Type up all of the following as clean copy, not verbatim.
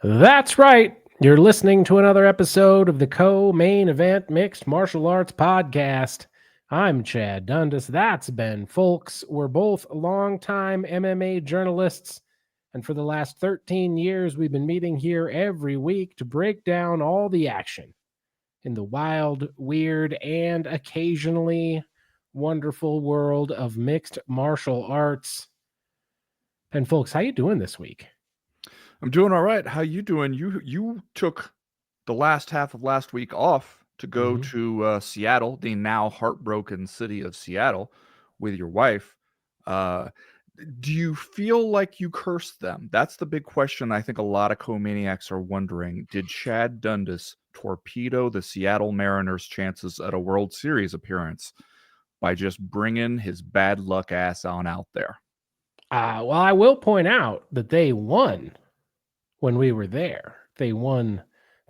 That's right. You're listening to another episode of the Co-Main Event Mixed Martial Arts Podcast. I'm Chad Dundas. That's Ben Folks. We're both longtime MMA journalists, and for the last 13 years, we've been meeting here every week to break down all the action in the wild, weird, and occasionally wonderful world of mixed martial arts. Ben Folks, how you doing this week? I'm doing all right. How you doing? You took the last half of last week off to go to Seattle, the now heartbroken city of Seattle, with your wife. Do you feel like you cursed them? That's the big question I think a lot of co-maniacs are wondering. Did Chad Dundas torpedo the Seattle Mariners' chances at a World Series appearance by just bringing his bad luck ass on out there? Well, I will point out that they won when we were there. They won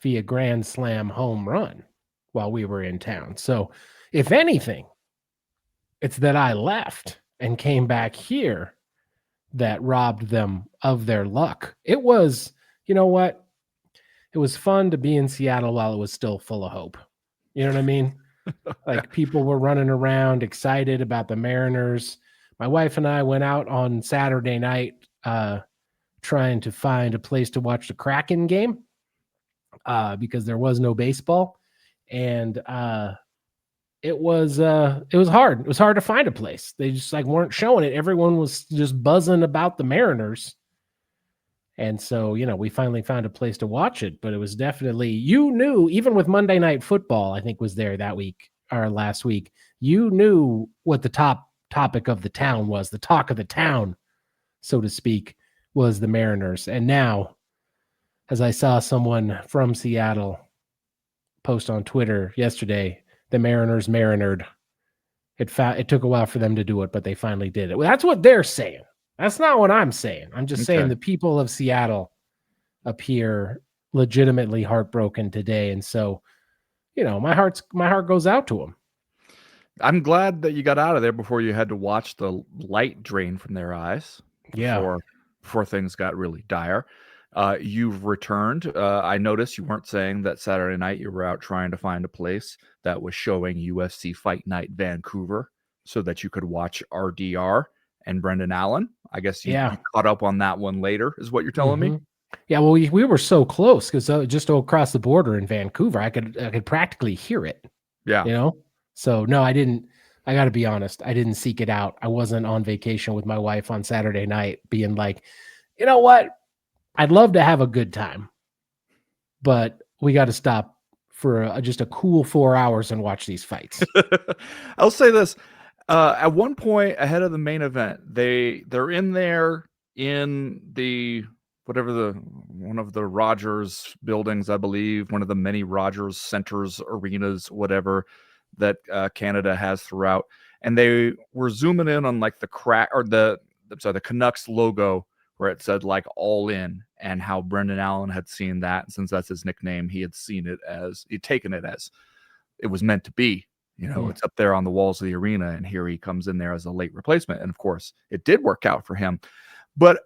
via Grand Slam home run while we were in town. So, if anything, it's that I left and came back here that robbed them of their luck. It was, you know what? It was fun to be in Seattle while it was still full of hope. You know what I mean? Like people were running around excited about the Mariners. My wife and I went out on Saturday night trying to find a place to watch the Kraken game because there was no baseball, and it was hard. It was hard to find a place. They just like weren't showing it. Everyone was just buzzing about the Mariners, and so we finally found a place to watch it. But it was definitely, even with Monday Night Football, I think was there that week or last week. You knew what the top topic of the town was. The talk of the town, so to speak, was the Mariners. And now, as I saw someone from Seattle post on Twitter yesterday, the Mariners marinared. It took a while for them to do it, but they finally did it. Well, that's what they're saying. That's not what I'm saying. I'm just saying the people of Seattle appear legitimately heartbroken today. And so, my heart goes out to them. I'm glad that you got out of there before you had to watch the light drain from their eyes. Before things got really dire. You've returned. I noticed you weren't saying that Saturday night you were out trying to find a place that was showing UFC Fight Night Vancouver so that you could watch RDR and Brendan Allen. I guess you caught up on that one later, is what you're telling me? Yeah, well, we were so close because just across the border in Vancouver, I could practically hear it. Yeah. So no, I didn't. I got to be honest. I didn't seek it out. I wasn't on vacation with my wife on Saturday night being like, you know what? I'd love to have a good time, but we got to stop for just a cool 4 hours and watch these fights. I'll say this. At one point ahead of the main event, they're in there in the one of the Rogers buildings, I believe, one of the many Rogers centers, arenas, whatever that Canada has throughout. And they were zooming in on like the Canucks logo where it said like all in, and how Brendan Allen had seen that. Since that's his nickname, he'd taken it as it was meant to be. It's up there on the walls of the arena, and here he comes in there as a late replacement. And of course, it did work out for him. But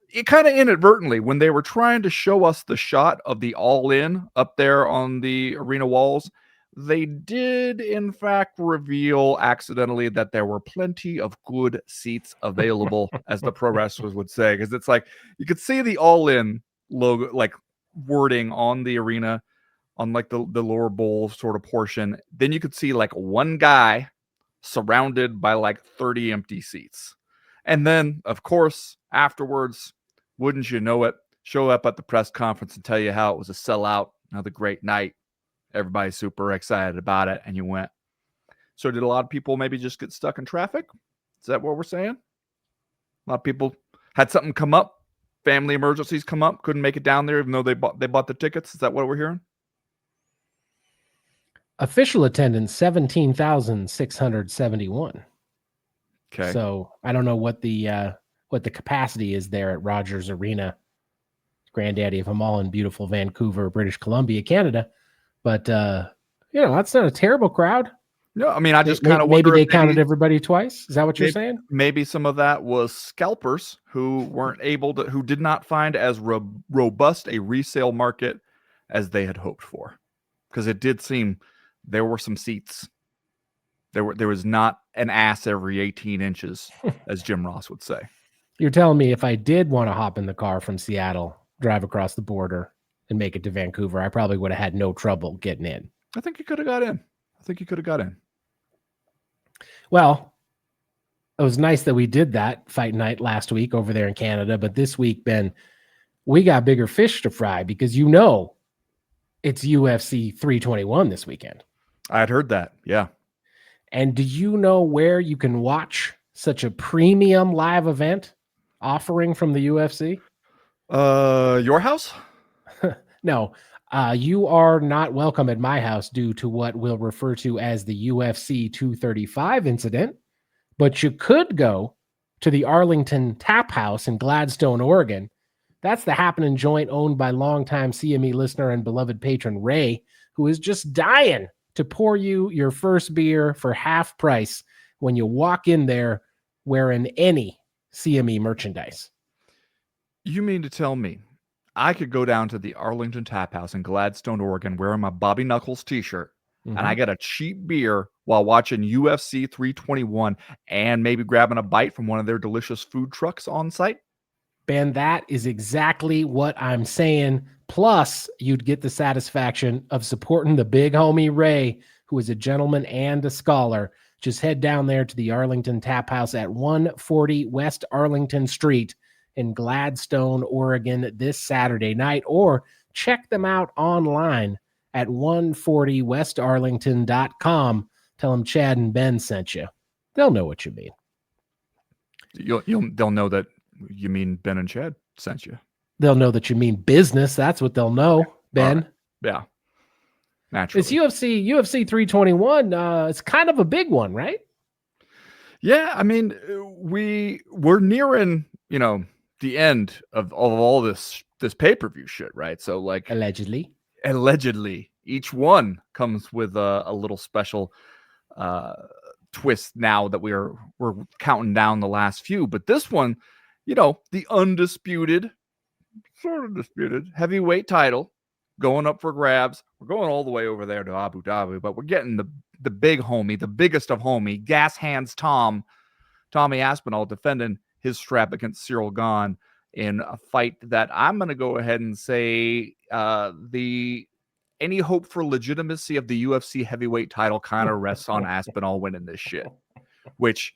it kind of inadvertently, when they were trying to show us the shot of the all in up there on the arena walls, they did in fact reveal accidentally that there were plenty of good seats available, as the pro wrestlers would say, because it's like you could see the all in logo, like wording on the arena, on like the lower bowl sort of portion. Then you could see like one guy surrounded by like 30 empty seats. And then, of course, afterwards, wouldn't you know it, show up at the press conference and tell you how it was a sellout, another great night. Everybody's super excited about it, and you went. So did a lot of people maybe just get stuck in traffic? Is that what we're saying? A lot of people had something come up, family emergencies come up, couldn't make it down there even though they bought the tickets. Is that what we're hearing? Official attendance 17,671. Okay. So I don't know what the capacity is there at Rogers Arena, granddaddy of them all in beautiful Vancouver, British Columbia, Canada. But that's not a terrible crowd. No, I mean, I just kind of Maybe wonder if they counted everybody twice. Is that what you're saying? maybe some of that was scalpers who weren't able to, who did not find as robust a resale market as they had hoped for. Because it did seem there were some seats. There was not an ass every 18 inches, as Jim Ross would say. You're telling me if I did want to hop in the car from Seattle, drive across the border, and make it to Vancouver, I probably would have had no trouble getting in. I think you could have got in. Well, it was nice that we did that fight night last week over there in Canada, but this week, Ben, we got bigger fish to fry because it's UFC 321 this weekend. I had heard that, yeah. And do you know where you can watch such a premium live event offering from the UFC? Your house? No, you are not welcome at my house due to what we'll refer to as the UFC 235 incident. But you could go to the Arlington Tap House in Gladstone, Oregon. That's the happening joint owned by longtime CME listener and beloved patron Ray, who is just dying to pour you your first beer for half price when you walk in there wearing any CME merchandise. You mean to tell me I could go down to the Arlington Tap House in Gladstone, Oregon, wearing my Bobby Knuckles t-shirt, and I get a cheap beer while watching UFC 321 and maybe grabbing a bite from one of their delicious food trucks on site? Ben, that is exactly what I'm saying. Plus, you'd get the satisfaction of supporting the big homie Ray, who is a gentleman and a scholar. Just head down there to the Arlington Tap House at 140 West Arlington Street in Gladstone, Oregon this Saturday night, or check them out online at 140westarlington.com. Tell them Chad and Ben sent you. They'll know what you mean. They'll know that you mean Ben and Chad sent you. They'll know that you mean business. That's what they'll know, Ben. Right. Yeah. Naturally. It's UFC 321. It's kind of a big one, right? Yeah, I mean, we're nearing, the end of all this pay-per-view shit, right? So like Allegedly, each one comes with a little special twist now that we're counting down the last few. But this one, the undisputed, sort of disputed heavyweight title going up for grabs. We're going all the way over there to Abu Dhabi, but we're getting the big homie, the biggest of homie, gas hands Tommy Aspinall defending his strap against Ciryl Gane in a fight that I'm going to go ahead and say any hope for legitimacy of the UFC heavyweight title kind of rests on Aspinall winning this shit, which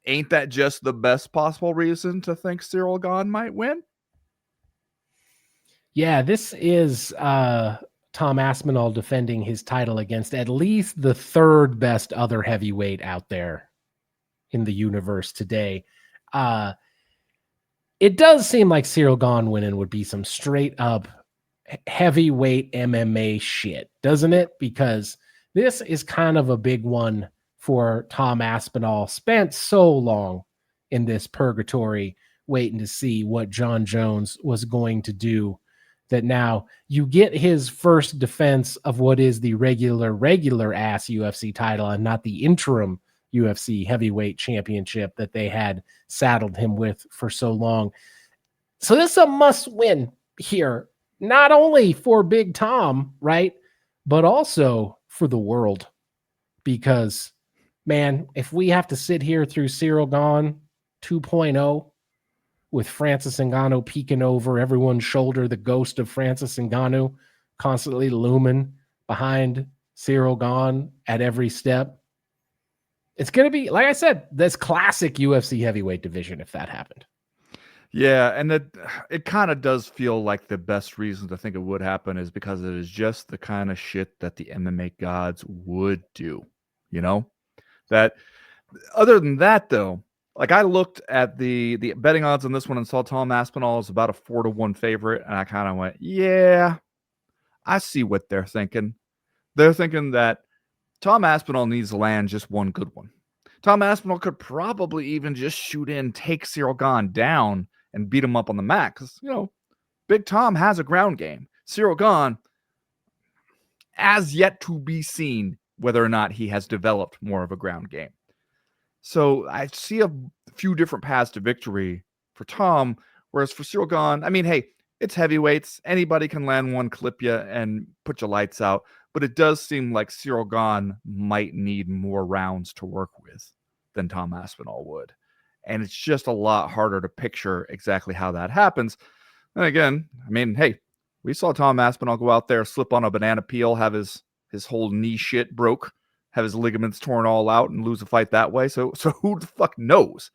ain't that just the best possible reason to think Ciryl Gane might win? Yeah, this is Tom Aspinall defending his title against at least the third best other heavyweight out there in the universe today. It does seem like Ciryl Gane winning would be some straight up heavyweight MMA shit, doesn't it? Because this is kind of a big one for Tom Aspinall. Spent so long in this purgatory waiting to see what John Jones was going to do, that now you get his first defense of what is the regular ass UFC title and not the interim UFC heavyweight championship that they had saddled him with for so long. So this is a must win here, not only for Big Tom, right, but also for the world. Because, man, if we have to sit here through Ciryl Gane 2.0 with Francis Ngannou peeking over everyone's shoulder, the ghost of Francis Ngannou constantly looming behind Ciryl Gane at every step, it's going to be, like I said, this classic UFC heavyweight division if that happened. Yeah, and it kind of does feel like the best reason to think it would happen is because it is just the kind of shit that the MMA gods would do, That other than that, though, like I looked at the betting odds on this one and saw Tom Aspinall is about a 4-1 favorite, and I kind of went, yeah, I see what they're thinking. They're thinking that Tom Aspinall needs to land just one good one. Tom Aspinall could probably even just shoot in, take Ciryl Gane down, and beat him up on the mat. Because, Big Tom has a ground game. Ciryl Gane, as yet to be seen, whether or not he has developed more of a ground game. So I see a few different paths to victory for Tom, whereas for Ciryl Gane, I mean, hey, it's heavyweights. Anybody can land one, clip you, and put your lights out. But it does seem like Ciryl Gane might need more rounds to work with than Tom Aspinall would. And it's just a lot harder to picture exactly how that happens. And again, I mean, hey, we saw Tom Aspinall go out there, slip on a banana peel, have his whole knee shit broke, have his ligaments torn all out, and lose a fight that way. So who the fuck knows?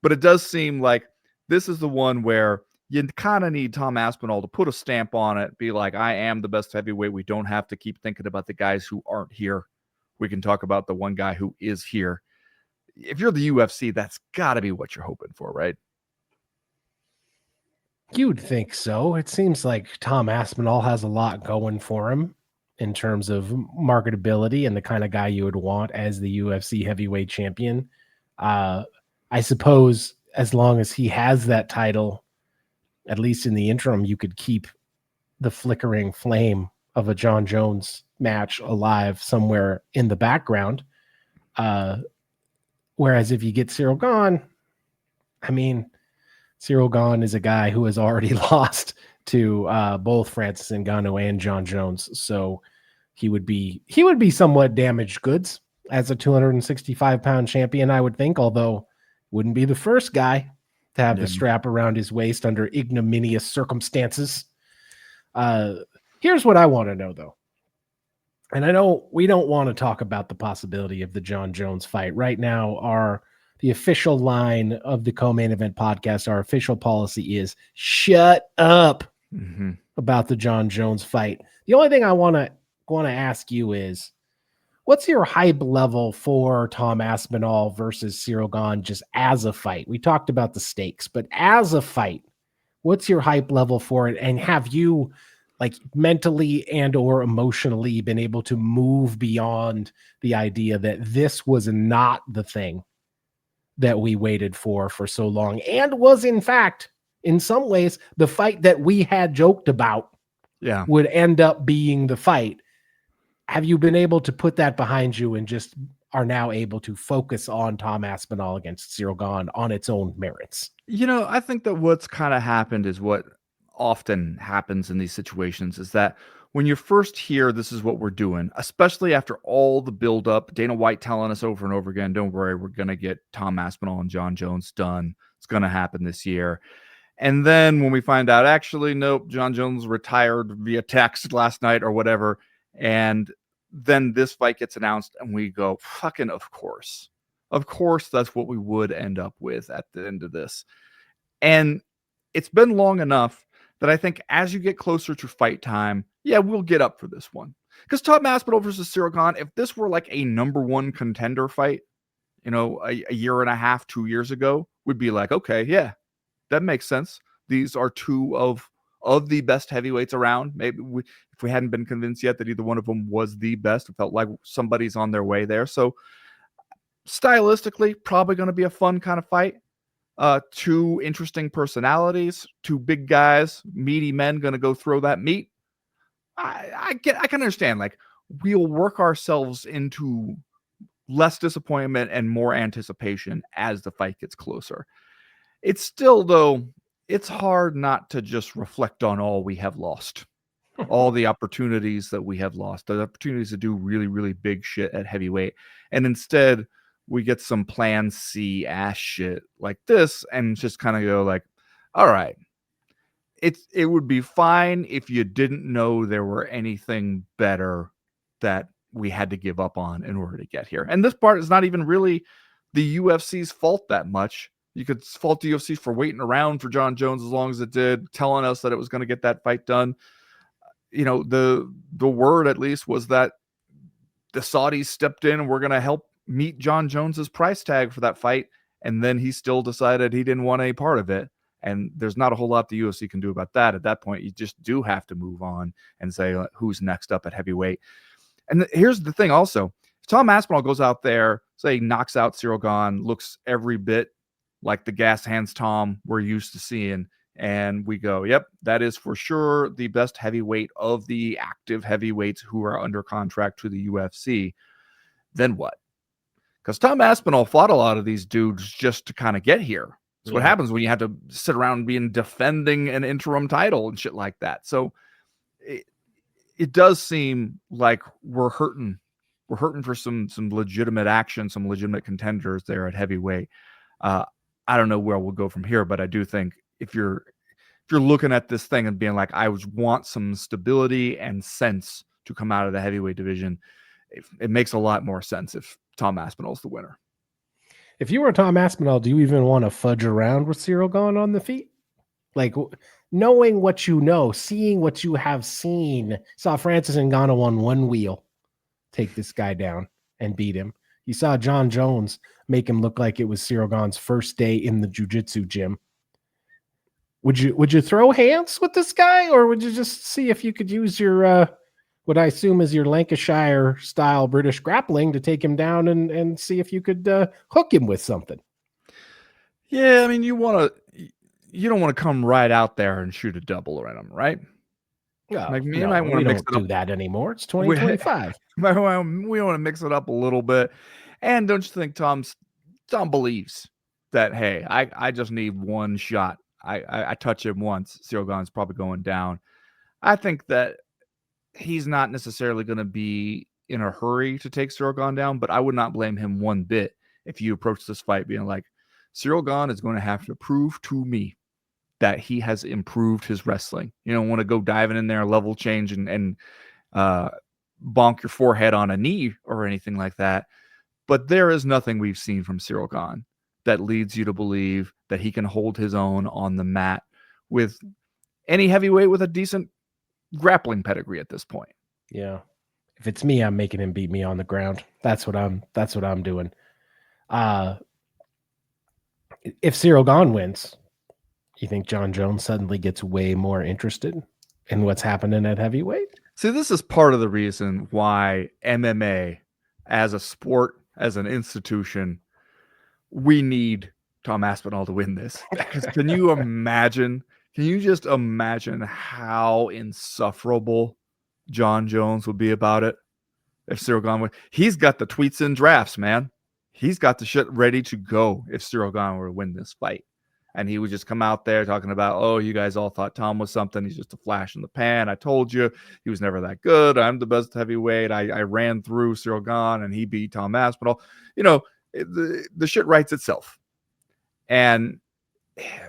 But it does seem like this is the one where you kind of need Tom Aspinall to put a stamp on it, be like, I am the best heavyweight. We don't have to keep thinking about the guys who aren't here. We can talk about the one guy who is here. If you're the UFC, that's got to be what you're hoping for, right? You'd think so. It seems like Tom Aspinall has a lot going for him in terms of marketability and the kind of guy you would want as the UFC heavyweight champion. I suppose as long as he has that title, at least in the interim, you could keep the flickering flame of a John Jones match alive somewhere in the background. Whereas if you get Ciryl Gane, I mean, Ciryl Gane is a guy who has already lost to both Francis Ngannou and John Jones, so he would be somewhat damaged goods as a 265-pound champion, I would think, although wouldn't be the first guy to have the strap around his waist under ignominious circumstances. Here's what I want to know, though. And I know we don't want to talk about the possibility of the John Jones fight. Right now, the official line of the Co-Main Event podcast, our official policy is shut up about the John Jones fight. The only thing I want to ask you is, what's your hype level for Tom Aspinall versus Ciryl Gane just as a fight? We talked about the stakes, but as a fight, what's your hype level for it? And have you, like, mentally and or emotionally been able to move beyond the idea that this was not the thing that we waited for so long and was, in fact, in some ways, the fight that we had joked about would end up being the fight? Have you been able to put that behind you and just are now able to focus on Tom Aspinall against Ciryl Gane on its own merits? You know, I think that what's kind of happened is what often happens in these situations is that when you're first here, this is what we're doing, especially after all the buildup, Dana White telling us over and over again, don't worry, we're going to get Tom Aspinall and John Jones done. It's going to happen this year. And then when we find out, actually, nope, John Jones retired via text last night or whatever, and then this fight gets announced and we go, fucking of course. Of course, that's what we would end up with at the end of this. And it's been long enough that I think as you get closer to fight time, we'll get up for this one. Because Tom Aspinall versus Ciryl Gane, if this were like a number one contender fight, you know, a year and a half, 2 years ago, we'd be like, okay, yeah, that makes sense. These are two of the best heavyweights around. Maybe if we hadn't been convinced yet that either one of them was the best, it felt like somebody's on their way there. So stylistically, probably going to be a fun kind of fight. Two interesting personalities, two big guys, meaty men going to go throw that meat. I can understand, like, we'll work ourselves into less disappointment and more anticipation as the fight gets closer. It's still, though, it's hard not to just reflect on all we have lost, all the opportunities that we have lost, the opportunities to do really, really big shit at heavyweight. And instead, we get some plan C ass shit like this and just kind of go like, all right, it would be fine if you didn't know there were anything better that we had to give up on in order to get here. And this part is not even really the UFC's fault that much. You could fault the UFC for waiting around for John Jones as long as it did, telling us that it was going to get that fight done. You know, the word at least was that the Saudis stepped in and were going to help meet John Jones's price tag for that fight. And then he still decided he didn't want any part of it. And there's not a whole lot the UFC can do about that. At that point, you just do have to move on and say who's next up at heavyweight. And here's the thing also. Tom Aspinall goes out there, say knocks out Ciryl Gane, looks every bit like the gas hands Tom we're used to seeing. And we go, yep, that is for sure the best heavyweight of the active heavyweights who are under contract to the UFC. then what? Because Tom Aspinall fought a lot of these dudes just to kind of get here. That's what happens when you have to sit around being defending an interim title and shit like that. So it does seem like we're hurting for some legitimate action, some legitimate contenders there at heavyweight. I don't know where we'll go from here, but I do think if you're looking at this thing and being like, I want some stability and sense to come out of the heavyweight division, it makes a lot more sense if Tom Aspinall's the winner. If you were Tom Aspinall, do you even want to fudge around with Ciryl Gane on the feet? Like, knowing what you know, seeing what you have seen. Saw Francis Ngannou on one wheel take this guy down and beat him. You saw John Jones make him look like it was Ciryl Gane's first day in the jiu-jitsu gym. Would you throw hands with this guy, or would you just see if you could use your what I assume is your Lancashire style British grappling to take him down and see if you could hook him with something? Yeah, I mean, you don't want to come right out there and shoot a double at him, right? Like, you might want to mix it up. Do that anymore. It's 2025. We want to mix it up a little bit. And don't you think Tom believes that, hey, I just need one shot. I touch him once, Ciryl Gane's probably going down. I think that he's not necessarily going to be in a hurry to take Ciryl Gane down, but I would not blame him one bit if you approach this fight being like, Ciryl Gane is going to have to prove to me that he has improved his wrestling. You don't want to go diving in there, level change, and bonk your forehead on a knee or anything like that. But there is nothing we've seen from Ciryl Gane that leads you to believe that he can hold his own on the mat with any heavyweight with a decent grappling pedigree at this point. Yeah. If it's me, I'm making him beat me on the ground. That's what I'm doing. If Ciryl Gane wins, you think John Jones suddenly gets way more interested in what's happening at heavyweight? See, this is part of the reason why MMA as a sport, as an institution, we need Tom Aspinall to win this. Can you imagine? Can you just imagine how insufferable John Jones would be about it if Ciryl Gane would? He's got the tweets and drafts, man. He's got the shit ready to go if Ciryl Gane were to win this fight. And he would just come out there talking about, oh, you guys all thought Tom was something. He's just a flash in the pan. I told you he was never that good. I'm the best heavyweight. I ran through Ciryl Gane and he beat Tom Aspinall. You know, the shit writes itself. And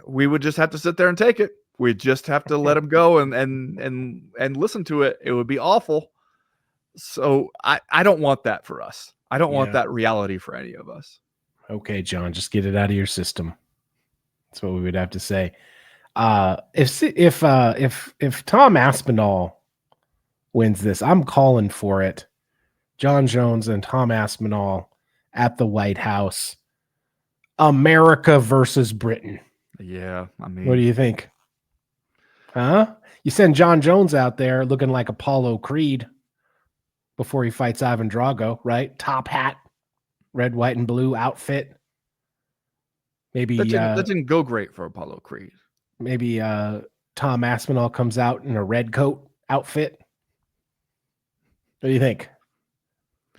we would just have to sit there and take it. We'd just have to let him go and listen to it. It would be awful. So I don't want that for us. I don't want that reality for any of us. Okay, John, just get it out of your system. That's what we would have to say. If Tom Aspinall wins this, I'm calling for it. John Jones and Tom Aspinall at the White House. America versus Britain. Yeah, I mean, what do you think? Huh? You send John Jones out there looking like Apollo Creed before he fights Ivan Drago, right? Top hat, red, white, and blue outfit. Maybe that didn't go great for Apollo Creed. Maybe Tom Aspinall comes out in a red coat outfit. What do you think?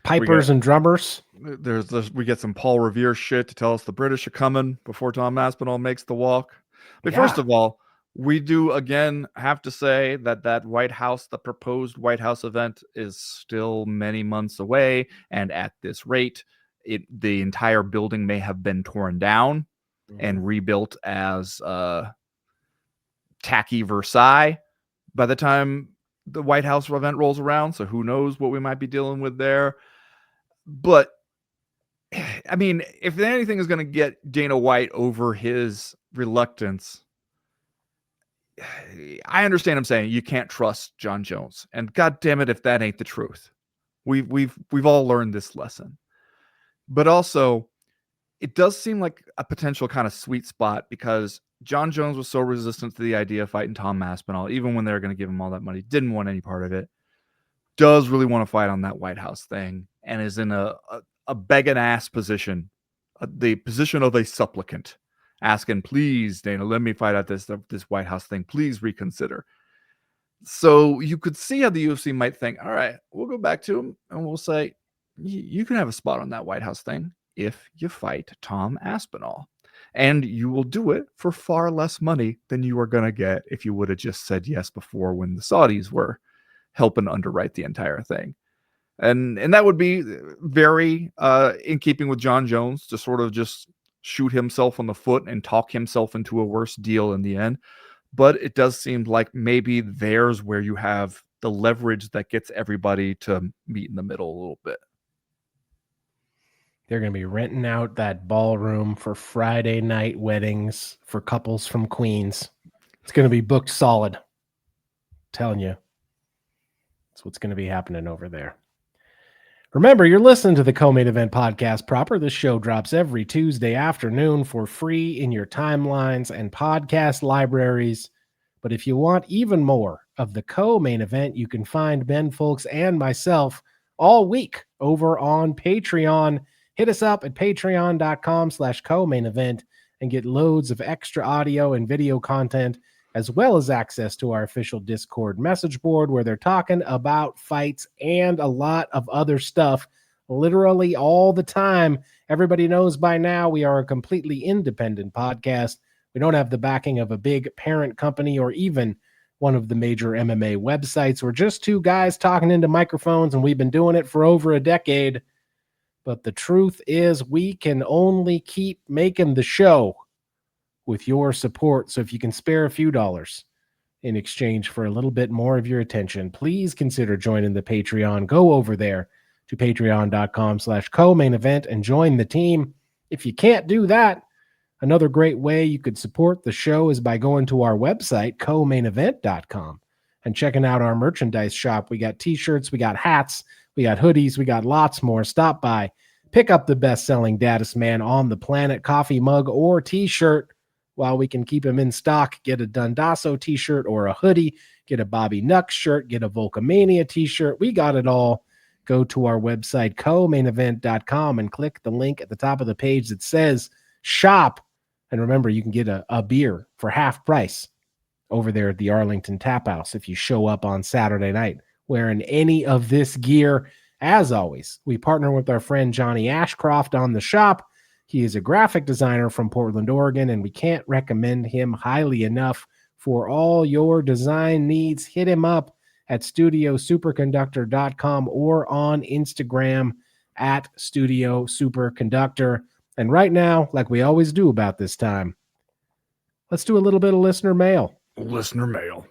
Pipers and drummers. We get some Paul Revere shit to tell us the British are coming before Tom Aspinall makes the walk. But first of all, we do again have to say that White House, the proposed White House event, is still many months away, and at this rate, the entire building may have been torn down and rebuilt as tacky Versailles by the time the White House event rolls around. So who knows what we might be dealing with there. But I mean, if anything is going to get Dana White over his reluctance, I understand him saying you can't trust John Jones, and God damn it, if that ain't the truth. We've all learned this lesson. But also, it does seem like a potential kind of sweet spot because John Jones was so resistant to the idea of fighting Tom Aspinall, even when they were going to give him all that money, didn't want any part of it, does really want to fight on that White House thing, and is in a begging ass position, the position of a supplicant, asking, please, Dana, let me fight at this White House thing. Please reconsider. So you could see how the UFC might think, all right, we'll go back to him and we'll say, you can have a spot on that White House thing if you fight Tom Aspinall. And you will do it for far less money than you are going to get if you would have just said yes before when the Saudis were helping underwrite the entire thing. And that would be very in keeping with John Jones to sort of just shoot himself on the foot and talk himself into a worse deal in the end. But it does seem like maybe there's where you have the leverage that gets everybody to meet in the middle a little bit. They're going to be renting out that ballroom for Friday night weddings for couples from Queens. It's going to be booked solid. I'm telling you. That's what's going to be happening over there. Remember, you're listening to the Co-Main Event podcast proper. This show drops every Tuesday afternoon for free in your timelines and podcast libraries. But if you want even more of the Co-Main Event, you can find Ben Folks and myself all week over on Patreon. Hit us up at patreon.com/co-main event and get loads of extra audio and video content, as well as access to our official Discord message board where they're talking about fights and a lot of other stuff literally all the time. Everybody knows by now we are a completely independent podcast. We don't have the backing of a big parent company or even one of the major MMA websites. We're just two guys talking into microphones, and we've been doing it for over a decade. But the truth is we can only keep making the show with your support. So if you can spare a few dollars in exchange for a little bit more of your attention, please consider joining the Patreon. Go over there to patreon.com/co-main event and join the team. If you can't do that, another great way you could support the show is by going to our website, co-mainevent.com, and checking out our merchandise shop. We got t-shirts, we got hats, we got hoodies, we got lots more. Stop by, pick up the best-selling Daddest Man on the planet coffee mug or t-shirt while we can keep them in stock. Get a Dundasso t-shirt or a hoodie, get a Bobby Nux shirt, get a Volcomania t-shirt. We got it all. Go to our website, co-mainevent.com, and click the link at the top of the page that says shop. And remember, you can get a beer for half price over there at the Arlington Tap House if you show up on Saturday night wearing any of this gear. As always, we partner with our friend Johnny Ashcroft on the shop. He is a graphic designer from Portland, Oregon, and we can't recommend him highly enough for all your design needs. Hit him up at studiosuperconductor.com or on Instagram at Studio Superconductor. And right now, like we always do about this time, let's do a little bit of listener mail. Listener mail.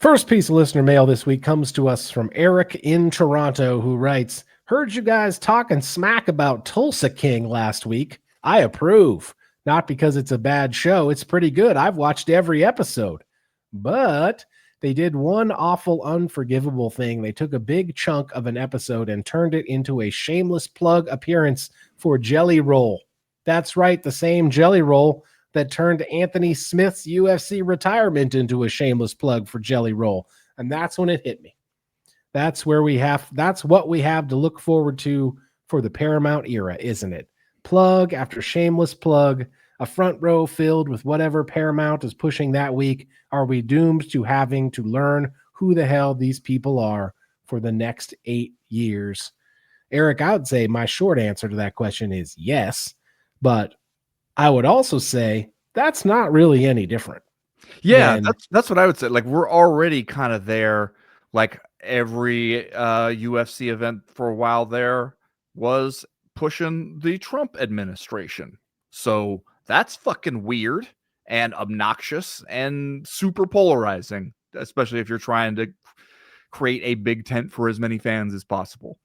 First piece of listener mail this week comes to us from Eric in Toronto, who writes, "Heard you guys talking smack about Tulsa King last week. I approve. Not because it's a bad show. It's pretty good. I've watched every episode. But they did one awful, unforgivable thing. They took a big chunk of an episode and turned it into a shameless plug appearance for Jelly Roll. That's right, the same Jelly Roll that turned Anthony Smith's UFC retirement into a shameless plug for Jelly Roll. And that's when it hit me. That's what we have to look forward to for the Paramount era, isn't it? Plug after shameless plug, a front row filled with whatever Paramount is pushing that week. Are we doomed to having to learn who the hell these people are for the next 8 years? Eric, I would say my short answer to that question is yes, but I would also say that's not really any different. Yeah, that's what I would say. Like, we're already kind of there. Like, every UFC event for a while there was pushing the Trump administration. So that's fucking weird and obnoxious and super polarizing, especially if you're trying to create a big tent for as many fans as possible.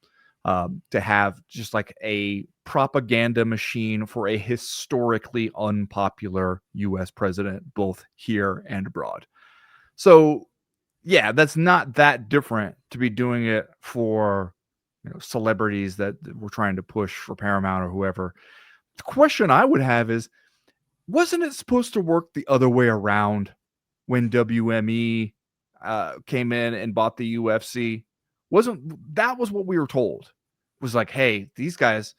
To have just like a propaganda machine for a historically unpopular U.S. president, both here and abroad. So, yeah, that's not that different to be doing it for, celebrities that we're trying to push for Paramount or whoever. The question I would have is, wasn't it supposed to work the other way around when WME came in and bought the UFC? That was what we were told. Was like, hey, these guys,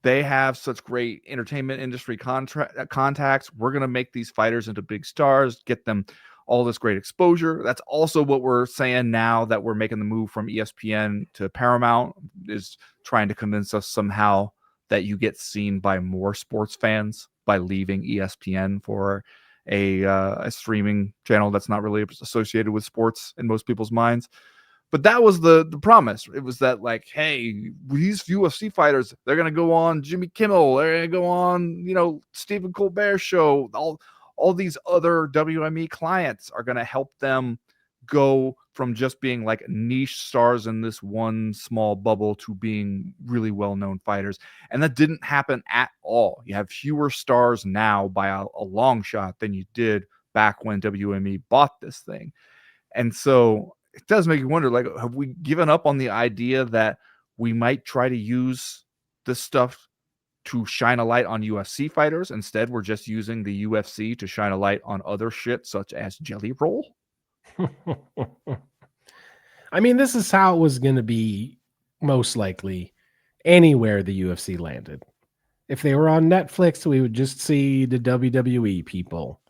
they have such great entertainment industry contacts. We're going to make these fighters into big stars, get them all this great exposure. That's also what we're saying now that we're making the move from ESPN to Paramount, is trying to convince us somehow that you get seen by more sports fans by leaving ESPN for a streaming channel that's not really associated with sports in most people's minds. But that was the promise. It was that, like, hey, these UFC fighters, they're gonna go on Jimmy Kimmel, they're gonna go on, Stephen Colbert show. All these other WME clients are gonna help them go from just being like niche stars in this one small bubble to being really well-known fighters. And that didn't happen at all. You have fewer stars now by a long shot than you did back when WME bought this thing. And so it does make you wonder, like, have we given up on the idea that we might try to use this stuff to shine a light on UFC fighters? Instead, we're just using the UFC to shine a light on other shit, such as Jelly Roll. I mean, this is how it was going to be most likely anywhere the UFC landed. If they were on Netflix, we would just see the WWE people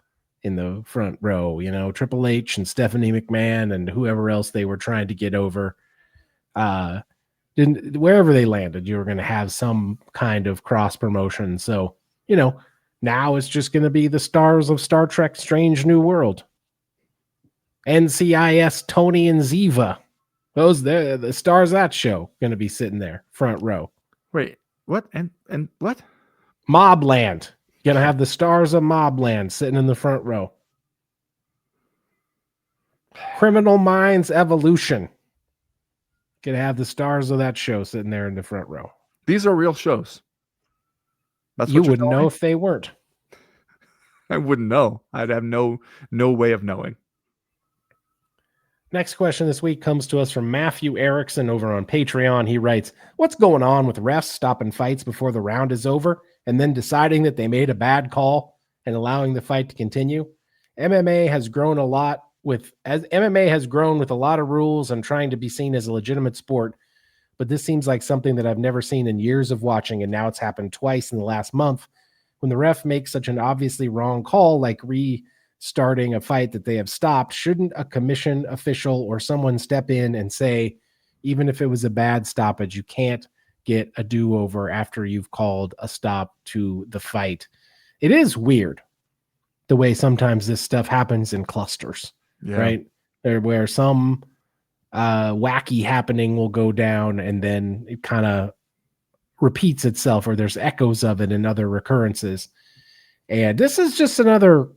in the front row, Triple H and Stephanie McMahon and whoever else they were trying to get over. Wherever they landed, you were going to have some kind of cross promotion. So, now it's just going to be the stars of Star Trek Strange New World. NCIS Tony and Ziva. Those, the stars of that show, going to be sitting there, front row. Wait, what? And what? Mobland. You're going to have the stars of Mobland sitting in the front row. Criminal Minds Evolution. Going to have the stars of that show sitting there in the front row. These are real shows. That's you wouldn't know if they weren't. I wouldn't know. I'd have no way of knowing. Next question this week comes to us from Matthew Erickson over on Patreon. He writes, what's going on with refs stopping fights before the round is over and then deciding that they made a bad call and allowing the fight to continue? MMA has grown a lot with a lot of rules and trying to be seen as a legitimate sport, but this seems like something that I've never seen in years of watching, and now it's happened twice in the last month. When the ref makes such an obviously wrong call, like restarting a fight that they have stopped, shouldn't a commission official or someone step in and say, even if it was a bad stoppage, you can't get a do-over after you've called a stop to the fight? It is weird the way sometimes this stuff happens in clusters, right? Where some wacky happening will go down and then it kind of repeats itself, or there's echoes of it in other recurrences. And this is just another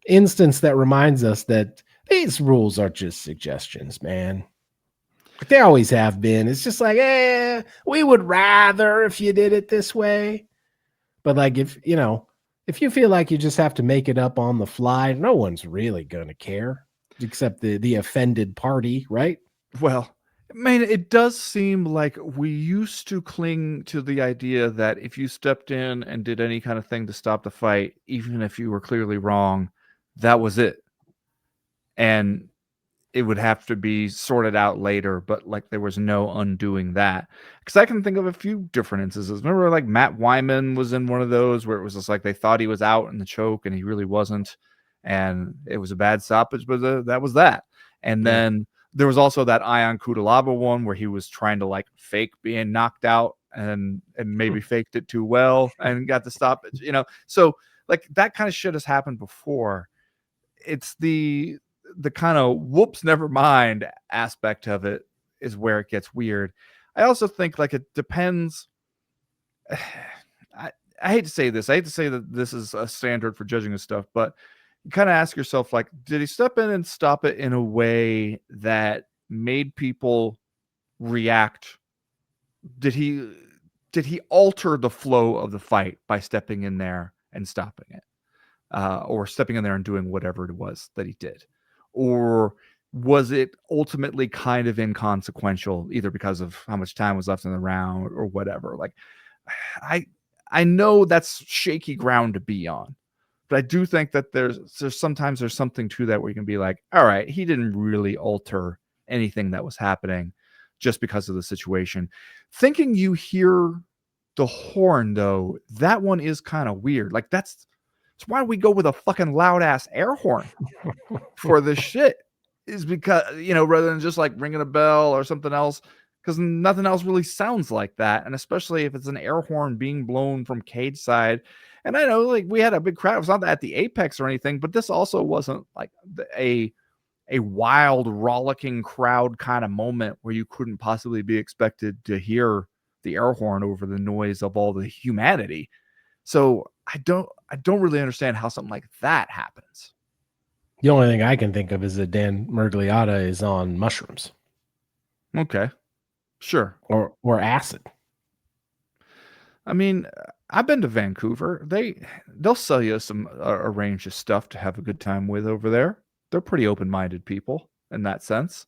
instance that reminds us that these rules are just suggestions, man. Like they always have been. It's just like, we would rather if you did it this way. But like, if you feel like you just have to make it up on the fly, no one's really going to care except the offended party, right? Well, I mean, it does seem like we used to cling to the idea that if you stepped in and did any kind of thing to stop the fight, even if you were clearly wrong, that was it. And it would have to be sorted out later, but like there was no undoing that. Because I can think of a few different instances. Remember, like Matt Wyman was in one of those where it was just like they thought he was out in the choke and he really wasn't. And it was a bad stoppage, but that was that. And then there was also that Ion Kudalaba one where he was trying to like fake being knocked out and maybe faked it too well and got the stoppage, So like that kind of shit has happened before. It's the kind of whoops, never mind aspect of it is where it gets weird. I also think like it depends. I hate to say this. I hate to say that this is a standard for judging this stuff, but you kind of ask yourself, like, did he step in and stop it in a way that made people react? Did he alter the flow of the fight by stepping in there and stopping it? Or stepping in there and doing whatever it was that he did? Or was it ultimately kind of inconsequential, either because of how much time was left in the round or whatever? Like, I know that's shaky ground to be on, but I do think that there's sometimes there's something to that where you can be like, all right, he didn't really alter anything that was happening just because of the situation. Thinking you hear The horn, though, that one is kind of weird. Like that's why we go with a fucking loud ass air horn for this shit. Is because rather than just like ringing a bell or something else, because nothing else really sounds like that, and especially if it's an air horn being blown from cage side. And I know like we had a big crowd. It was not at the apex or anything, but this also wasn't like a wild rollicking crowd kind of moment where you couldn't possibly be expected to hear the air horn over the noise of all the humanity. So I don't really understand how something like that happens. The only thing I can think of is that Dan Mergliotta is on mushrooms. Okay. Sure. Or acid. I mean, I've been to Vancouver. They'll sell you some a range of stuff to have a good time with over there. They're pretty open-minded people in that sense.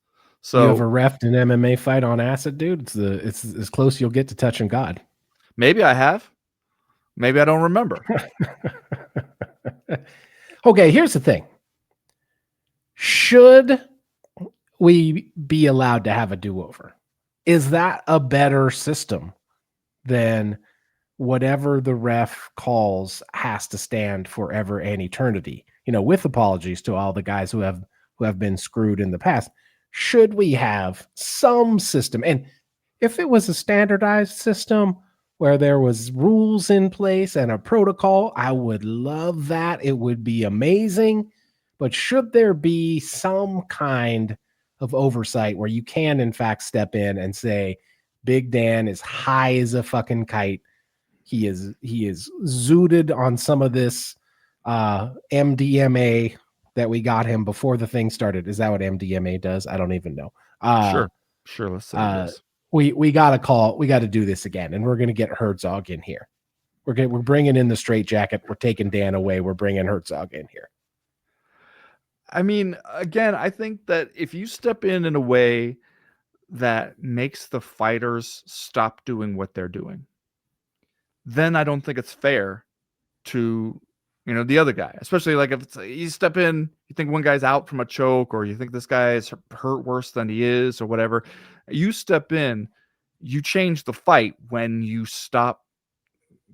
You ever So refed an MMA fight on acid, dude? It's as close you'll get to touching God. maybe I have. Maybe I don't remember. Okay, here's the thing. Should we be allowed to have a do-over? Is that a better system than whatever the ref calls has to stand forever and eternity? With apologies to all the guys who have been screwed in the past. Should we have some system? And if it was a standardized system where there was rules in place and a protocol, I would love that. It would be amazing. But should there be some kind of oversight where you can, in fact, step in and say, Big Dan is high as a fucking kite. He is zooted on some of this MDMA that we got him before the thing started. Is that what MDMA does? I don't even know. Sure. Let's say it is. We got to do this again, and we're going to get Herzog in here. We're bringing in the straitjacket. We're taking Dan away. We're bringing Herzog in here. I mean, again, I think that if you step in a way that makes the fighters stop doing what they're doing, then I don't think it's fair to the other guy, especially like if you step in, you think one guy's out from a choke, or you think this guy is hurt worse than he is, or whatever. You step in, you change the fight when you stop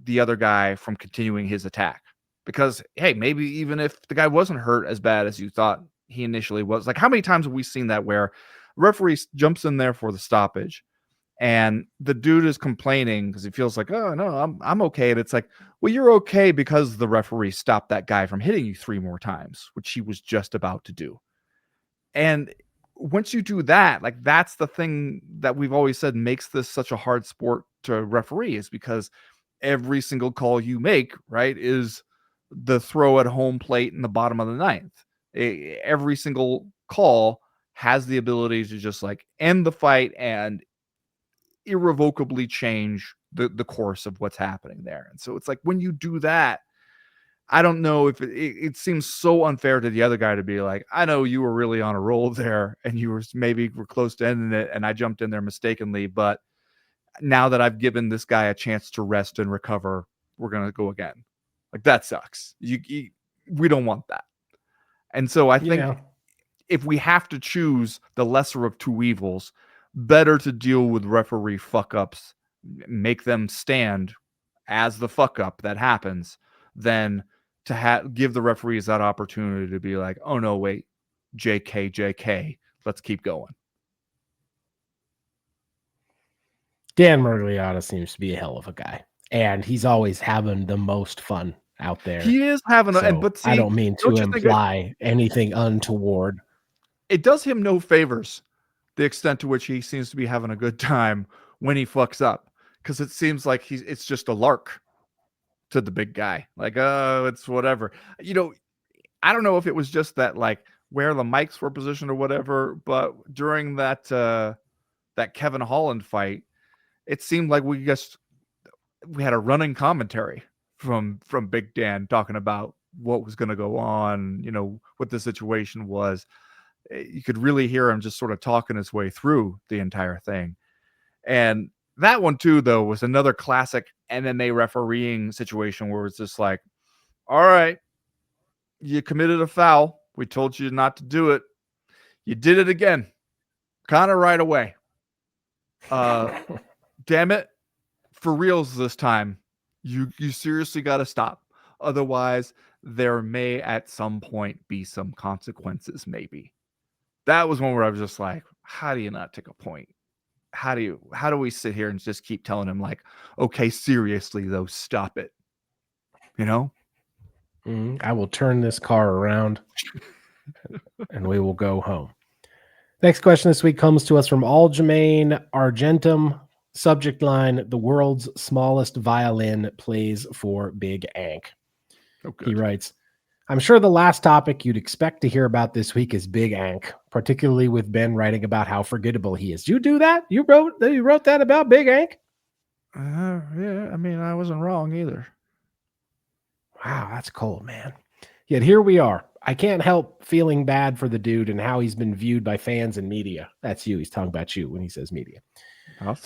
the other guy from continuing his attack. Because hey, maybe even if the guy wasn't hurt as bad as you thought he initially was, like how many times have we seen that where referee jumps in there for the stoppage and the dude is complaining because he feels like, oh no, I'm okay. And it's like, well, you're okay because the referee stopped that guy from hitting you 3 more times, which he was just about to do. And once you do that, like that's the thing that we've always said makes this such a hard sport to referee, is because every single call you make, right, is the throw at home plate in the bottom of the ninth. Every single call has the ability to just like end the fight and irrevocably change the course of what's happening there. And so it's like when you do that, I don't know if it seems so unfair to the other guy to be like, I know you were really on a roll there and you were close to ending it and I jumped in there mistakenly, but now that I've given this guy a chance to rest and recover, we're going to go again. Like that sucks. We don't want that. And so I think if we have to choose the lesser of two evils, better to deal with referee fuck ups, make them stand as the fuck up that happens, than to give the referees that opportunity to be like, oh no, wait, JK, let's keep going. Dan Mergliotta seems to be a hell of a guy, and he's always having the most fun out there. He is having but see, I don't mean to imply anything untoward. It does him no favors, the extent to which he seems to be having a good time when he fucks up, because it seems like it's just a lark to the big guy. Like, oh, it's whatever. I don't know if it was just that, like, where the mics were positioned or whatever, but during that Kevin Holland fight, it seemed like we had a running commentary from Big Dan talking about what was going to go on, what the situation was. You could really hear him just sort of talking his way through the entire thing. And that one too, though, was another classic MMA refereeing situation where it's just like, all right, you committed a foul. We told you not to do it. You did it again, kind of right away. Damn it. for reals this time. You seriously got to stop. Otherwise, there may at some point be some consequences, maybe. That was one where I was just like, how do you not take a point? How do we sit here and just keep telling him, like, okay, seriously though, stop it? You know? I will turn this car around and we will go home. Next question this week comes to us from Aljamain Argentum. Subject line: the world's smallest violin plays for Big Ank. Oh, good. He writes, I'm sure the last topic you'd expect to hear about this week is Big Ank, particularly with Ben writing about how forgettable he is. Did you do that? You wrote that about Big Ank? Yeah, I mean, I wasn't wrong either. Wow, that's cold, man. Yet here we are. I can't help feeling bad for the dude and how he's been viewed by fans and media. That's you. He's talking about you when he says media.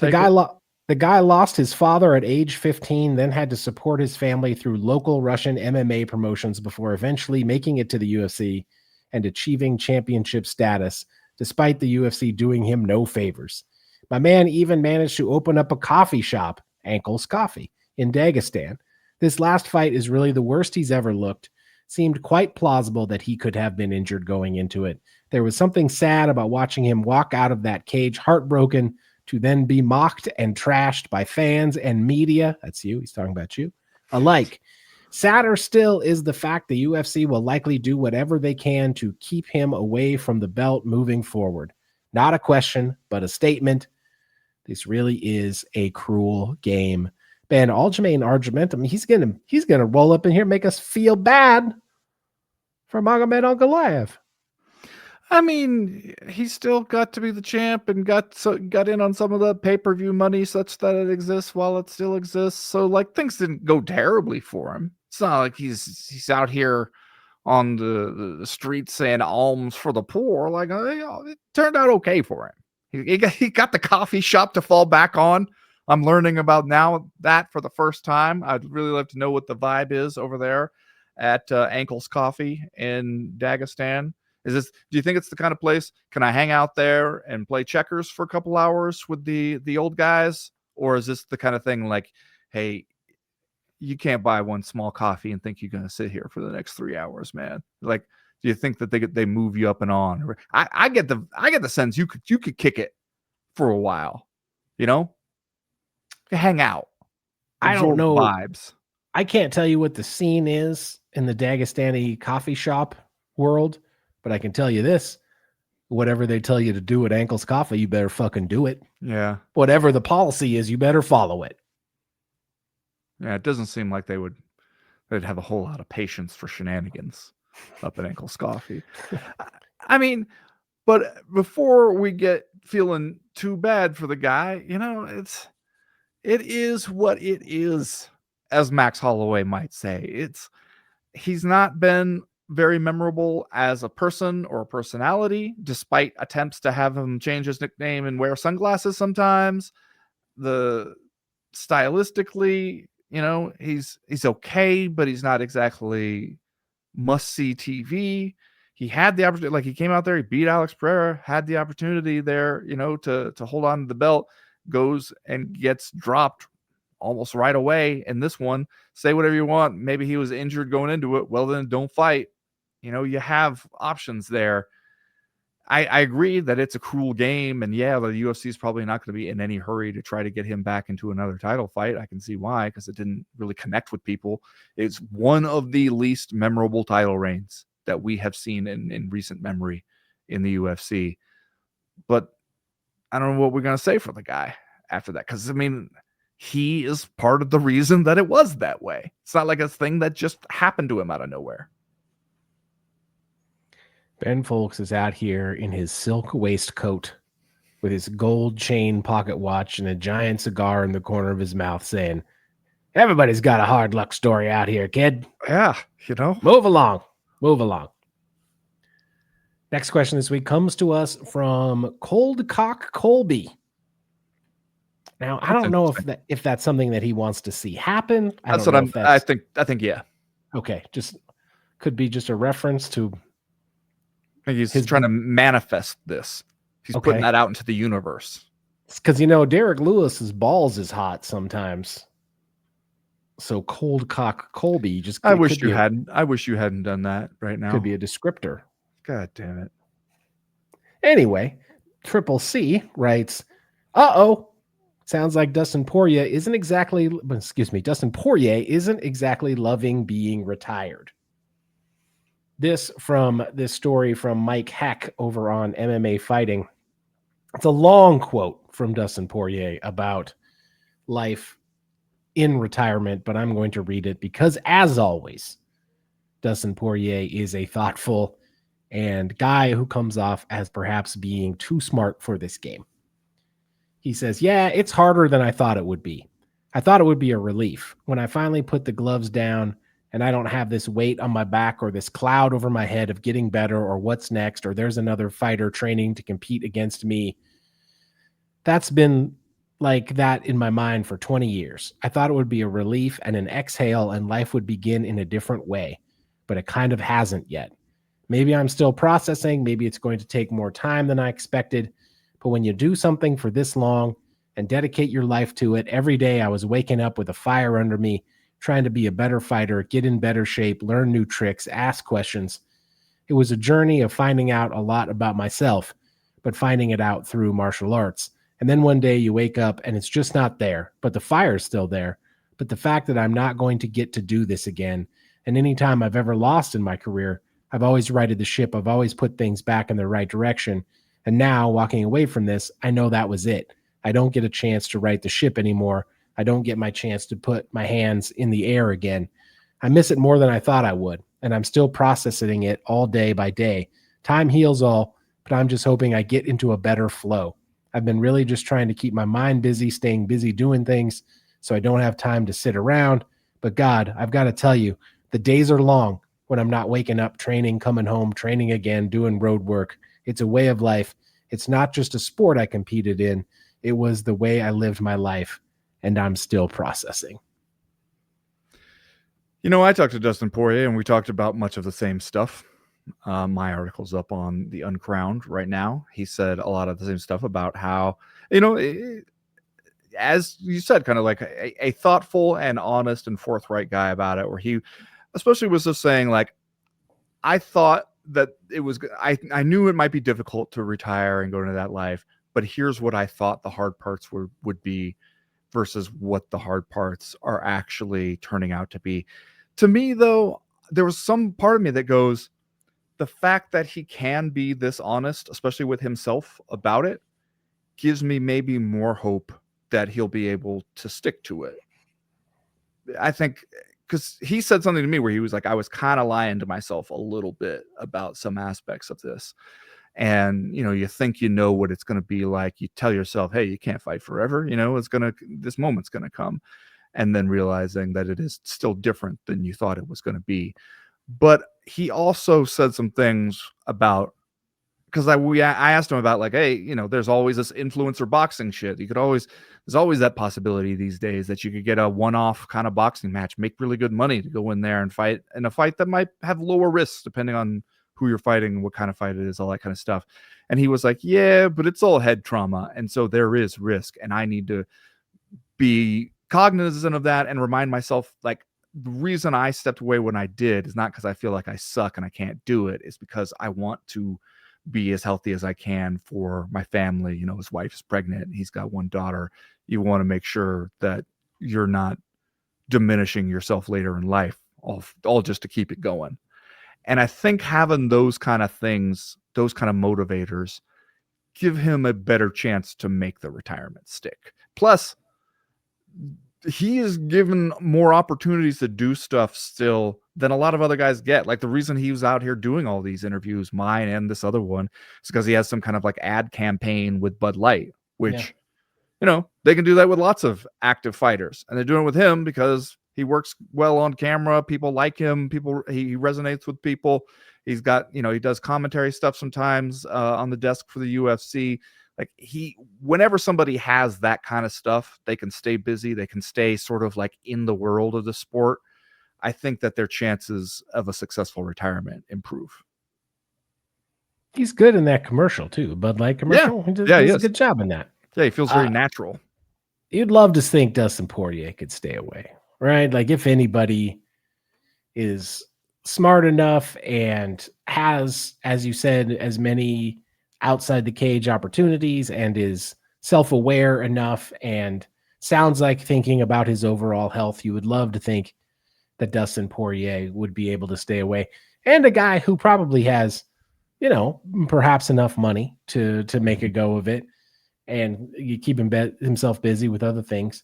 The guy lost his father at age 15, then had to support his family through local Russian MMA promotions before eventually making it to the UFC and achieving championship status, despite the UFC doing him no favors. My man even managed to open up a coffee shop, Ankles Coffee, in Dagestan. This last fight is really the worst he's ever looked. Seemed quite plausible that he could have been injured going into it. There was something sad about watching him walk out of that cage heartbroken, to then be mocked and trashed by fans and media. That's you. He's talking about you. Alike. Sadder still is the fact the UFC will likely do whatever they can to keep him away from the belt moving forward. Not a question, but a statement. This really is a cruel game. Ben, Aljamain Argentum, he's gonna roll up in here and make us feel bad for Magomed Ankalaev. I mean, he still got to be the champ and got in on some of the pay-per-view money such that it exists while it still exists. So, like, things didn't go terribly for him. It's not like he's out here on the streets saying alms for the poor. Like, it turned out okay for him. He got the coffee shop to fall back on. I'm learning about now that for the first time. I'd really love to know what the vibe is over there at Ankles Coffee in Dagestan. Do you think it's the kind of place, can I hang out there and play checkers for a couple hours with the old guys? Or is this the kind of thing like, hey, you can't buy one small coffee and think you're going to sit here for the next 3 hours, man? Like, do you think that they move you up and on? I get the sense you could kick it for a while, you know? Hang out. I don't know vibes. I can't tell you what the scene is in the Dagestani coffee shop world, but I can tell you this: whatever they tell you to do at Ankles Coffee, you better fucking do it. Yeah. Whatever the policy is, you better follow it. Yeah, it doesn't seem like they'd have a whole lot of patience for shenanigans up at Ankles Coffee. I mean, but before we get feeling too bad for the guy, it is what it is, as Max Holloway might say. He's not been very memorable as a person or a personality, despite attempts to have him change his nickname and wear sunglasses sometimes. Stylistically, he's okay, but he's not exactly must-see TV. He had the opportunity, like, he came out there, he beat Alex Pereira, had the opportunity there, to hold on to the belt, goes and gets dropped almost right away in this one. Say whatever you want. Maybe he was injured going into it. Well, then don't fight. You have options there. I agree that it's a cruel game, and yeah, the UFC is probably not going to be in any hurry to try to get him back into another title fight. I can see why, because it didn't really connect with people. It's one of the least memorable title reigns that we have seen in recent memory in the UFC. But I don't know what we're going to say for the guy after that, because, I mean, he is part of the reason that it was that way. It's not like a thing that just happened to him out of nowhere. Ben Fowlkes is out here in his silk waistcoat with his gold chain pocket watch and a giant cigar in the corner of his mouth, saying, everybody's got a hard luck story out here, kid. Yeah, Move along. Next question this week comes to us from Cold Cock Colby. Now, I don't know if that's something that he wants to see happen. I think yeah. Okay, just could be just a reference to. I think he's trying to manifest this. He's putting that out into the universe. because Derek Lewis's balls is hot sometimes. So cold cock Colby just I it wish could you be hadn't. I wish you hadn't done that right now. could be a descriptor. God damn it. Anyway, Triple C writes, "Uh-oh. Sounds like Dustin Poirier isn't exactly loving being retired." This story from Mike Hack over on MMA Fighting. It's a long quote from Dustin Poirier about life in retirement, but I'm going to read it because, as always, Dustin Poirier is a thoughtful and guy who comes off as perhaps being too smart for this game. He says, "Yeah, it's harder than I thought it would be. I thought it would be a relief when I finally put the gloves down and I don't have this weight on my back or this cloud over my head of getting better or what's next or there's another fighter training to compete against me. That's been like that in my mind for 20 years. I thought it would be a relief and an exhale and life would begin in a different way, but it kind of hasn't yet. Maybe I'm still processing. Maybe it's going to take more time than I expected. But when you do something for this long and dedicate your life to it, every day I was waking up with a fire under me, trying to be a better fighter, get in better shape, learn new tricks, ask questions. It was a journey of finding out a lot about myself, but finding it out through martial arts. And then one day you wake up and it's just not there, but the fire's still there. But the fact that I'm not going to get to do this again, and any time I've ever lost in my career, I've always righted the ship. I've always put things back in the right direction. And now, walking away from this, I know that was it. I don't get a chance to right the ship anymore. I don't get my chance to put my hands in the air again. I miss it more than I thought I would, and I'm still processing it all day by day. Time heals all, but I'm just hoping I get into a better flow. I've been really just trying to keep my mind busy, staying busy doing things so I don't have time to sit around. But God, I've got to tell you, the days are long when I'm not waking up, training, coming home, training again, doing road work. It's a way of life. It's not just a sport I competed in. It was the way I lived my life, and I'm still processing." I talked to Dustin Poirier and we talked about much of the same stuff. My article's up on the Uncrowned right now. He said a lot of the same stuff about how, as you said, kind of like a thoughtful and honest and forthright guy about it, where he especially was just saying, like, I thought that it was, I knew it might be difficult to retire and go into that life, but here's what I thought the hard parts would be versus what the hard parts are actually turning out to be. To me, though, there was some part of me that goes, the fact that he can be this honest, especially with himself about it, gives me maybe more hope that he'll be able to stick to it. I think because he said something to me where he was like, I was kind of lying to myself a little bit about some aspects of this. And, you think what it's going to be like. You tell yourself, hey, you can't fight forever. This moment's going to come. And then realizing that it is still different than you thought it was going to be. But he also said some things about, because I asked him about, like, hey, there's always this influencer boxing shit. There's always that possibility these days that you could get a one-off kind of boxing match, make really good money to go in there and fight in a fight that might have lower risks depending on who you're fighting, what kind of fight it is, all that kind of stuff. And he was like, yeah, but it's all head trauma. And so there is risk. And I need to be cognizant of that and remind myself, like, the reason I stepped away when I did is not because I feel like I suck and I can't do it. It's because I want to be as healthy as I can for my family. His wife is pregnant and he's got one daughter. You want to make sure that you're not diminishing yourself later in life, all just to keep it going. And I think having those kind of things, those kind of motivators, give him a better chance to make the retirement stick. Plus, he is given more opportunities to do stuff still than a lot of other guys get. Like, the reason he was out here doing all these interviews, mine and this other one, is because he has some kind of like ad campaign with Bud Light, which, they can do that with lots of active fighters. And they're doing it with him because he works well on camera. People like him. He resonates with people. He's got, he does commentary stuff sometimes on the desk for the UFC. Like, whenever somebody has that kind of stuff, they can stay busy. They can stay sort of like in the world of the sport. I think that their chances of a successful retirement improve. He's good in that commercial too. Bud Light commercial. Yeah. He does a good job in that. Yeah, he feels very natural. You'd love to think Dustin Poirier could stay away, right? Like if anybody is smart enough and has, as you said, as many outside the cage opportunities and is self-aware enough and sounds like thinking about his overall health, you would love to think that Dustin Poirier would be able to stay away. And a guy who probably has, perhaps enough money to make a go of it, and you keep himself busy with other things.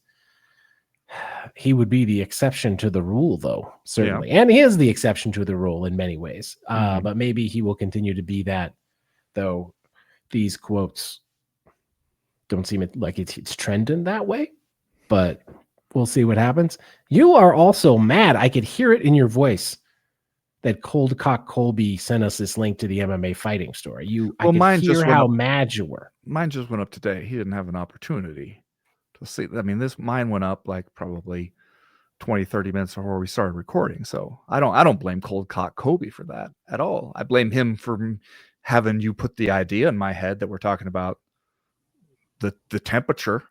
He would be the exception to the rule, though, certainly. Yeah. And he is the exception to the rule in many ways. But maybe he will continue to be that, though these quotes don't seem like it's trending that way. But we'll see what happens. You are also mad. I could hear it in your voice that Cold Cock Colby sent us this link to the MMA fighting story. I could hear how mad you were. Mine just went up today. He didn't have an opportunity to see. I mean, mine went up like probably 20, 30 minutes before we started recording. So I don't blame Cold Cock Colby for that at all. I blame him for having you put the idea in my head that we're talking about the temperature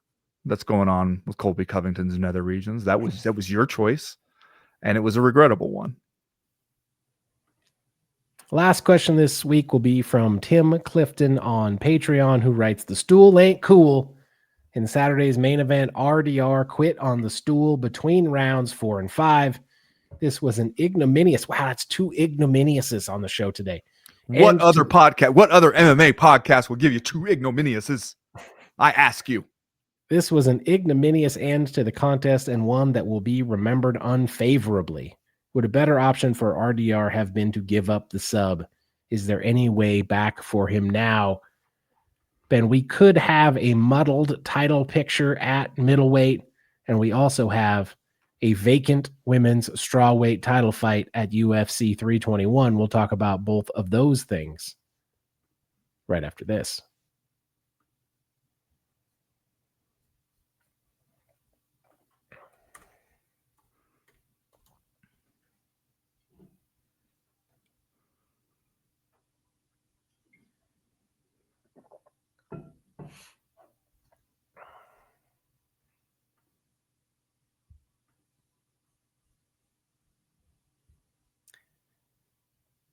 that's going on with Colby Covington's nether regions. That was your choice, and it was a regrettable one. Last question this week will be from Tim Clifton on Patreon, who writes, "The stool ain't cool. In Saturday's main event, RDR quit on the stool between rounds 4 and 5. This was an ignominious." Wow, that's 2 ignominiouses on the show today. What other MMA podcast will give you 2 ignominiouses? I ask you. This was an ignominious end to the contest and one that will be remembered unfavorably. Would a better option for RDR have been to give up the sub? Is there any way back for him now? Ben, we could have a muddled title picture at middleweight, and we also have a vacant women's strawweight title fight at UFC 321. We'll talk about both of those things right after this.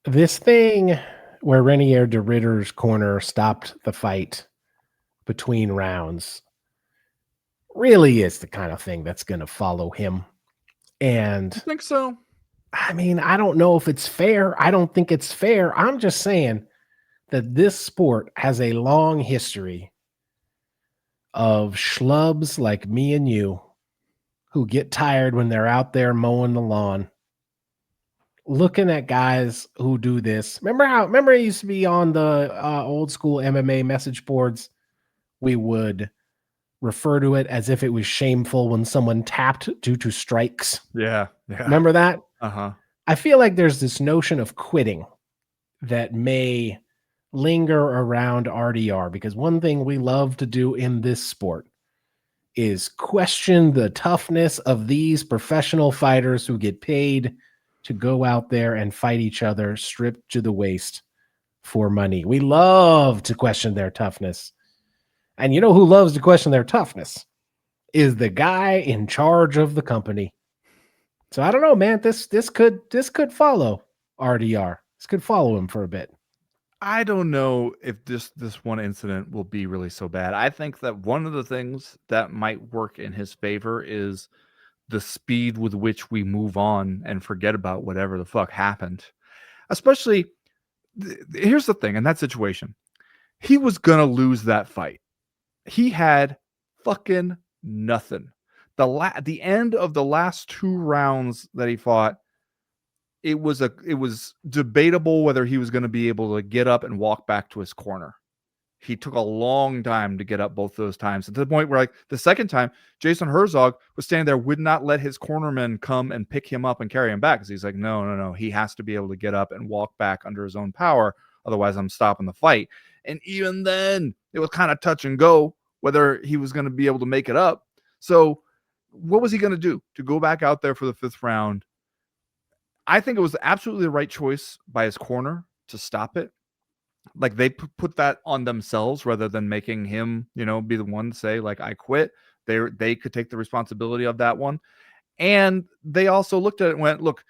This thing where Renier de Ridder's corner stopped the fight between rounds really is the kind of thing that's going to follow him. And I think so. I mean, I don't know if it's fair. I don't think it's fair. I'm just saying that this sport has a long history of schlubs like me and you who get tired when they're out there mowing the lawn, looking at guys who do this. Remember it used to be on the old school MMA message boards? We would refer to it as if it was shameful when someone tapped due to strikes. Yeah. Remember that? Uh-huh. I feel like there's this notion of quitting that may linger around RDR, because one thing we love to do in this sport is question the toughness of these professional fighters who get paid to go out there and fight each other stripped to the waist for money. We love to question their toughness. And you know who loves to question their toughness? Is the guy in charge of the company. So I don't know, man. This could follow RDR. This could follow him for a bit. I don't know if this one incident will be really so bad. I think that one of the things that might work in his favor is the speed with which we move on and forget about whatever the fuck happened. Especially, here's the thing in that situation. He was going to lose that fight. He had fucking nothing. The end of the last 2 rounds that he fought, it was debatable whether he was going to be able to get up and walk back to his corner. He took a long time to get up both those times, to the point where, like, the second time, Jason Herzog was standing there, would not let his cornerman come and pick him up and carry him back, because he's like, no, he has to be able to get up and walk back under his own power, otherwise I'm stopping the fight. And even then, it was kind of touch and go whether he was going to be able to make it up. So what was he going to do? To go back out there for the 5th round? I think it was absolutely the right choice by his corner to stop it. Like they put that on themselves rather than making him, be the one to say like I quit. They could take the responsibility of that one. And they also looked at it and went, look,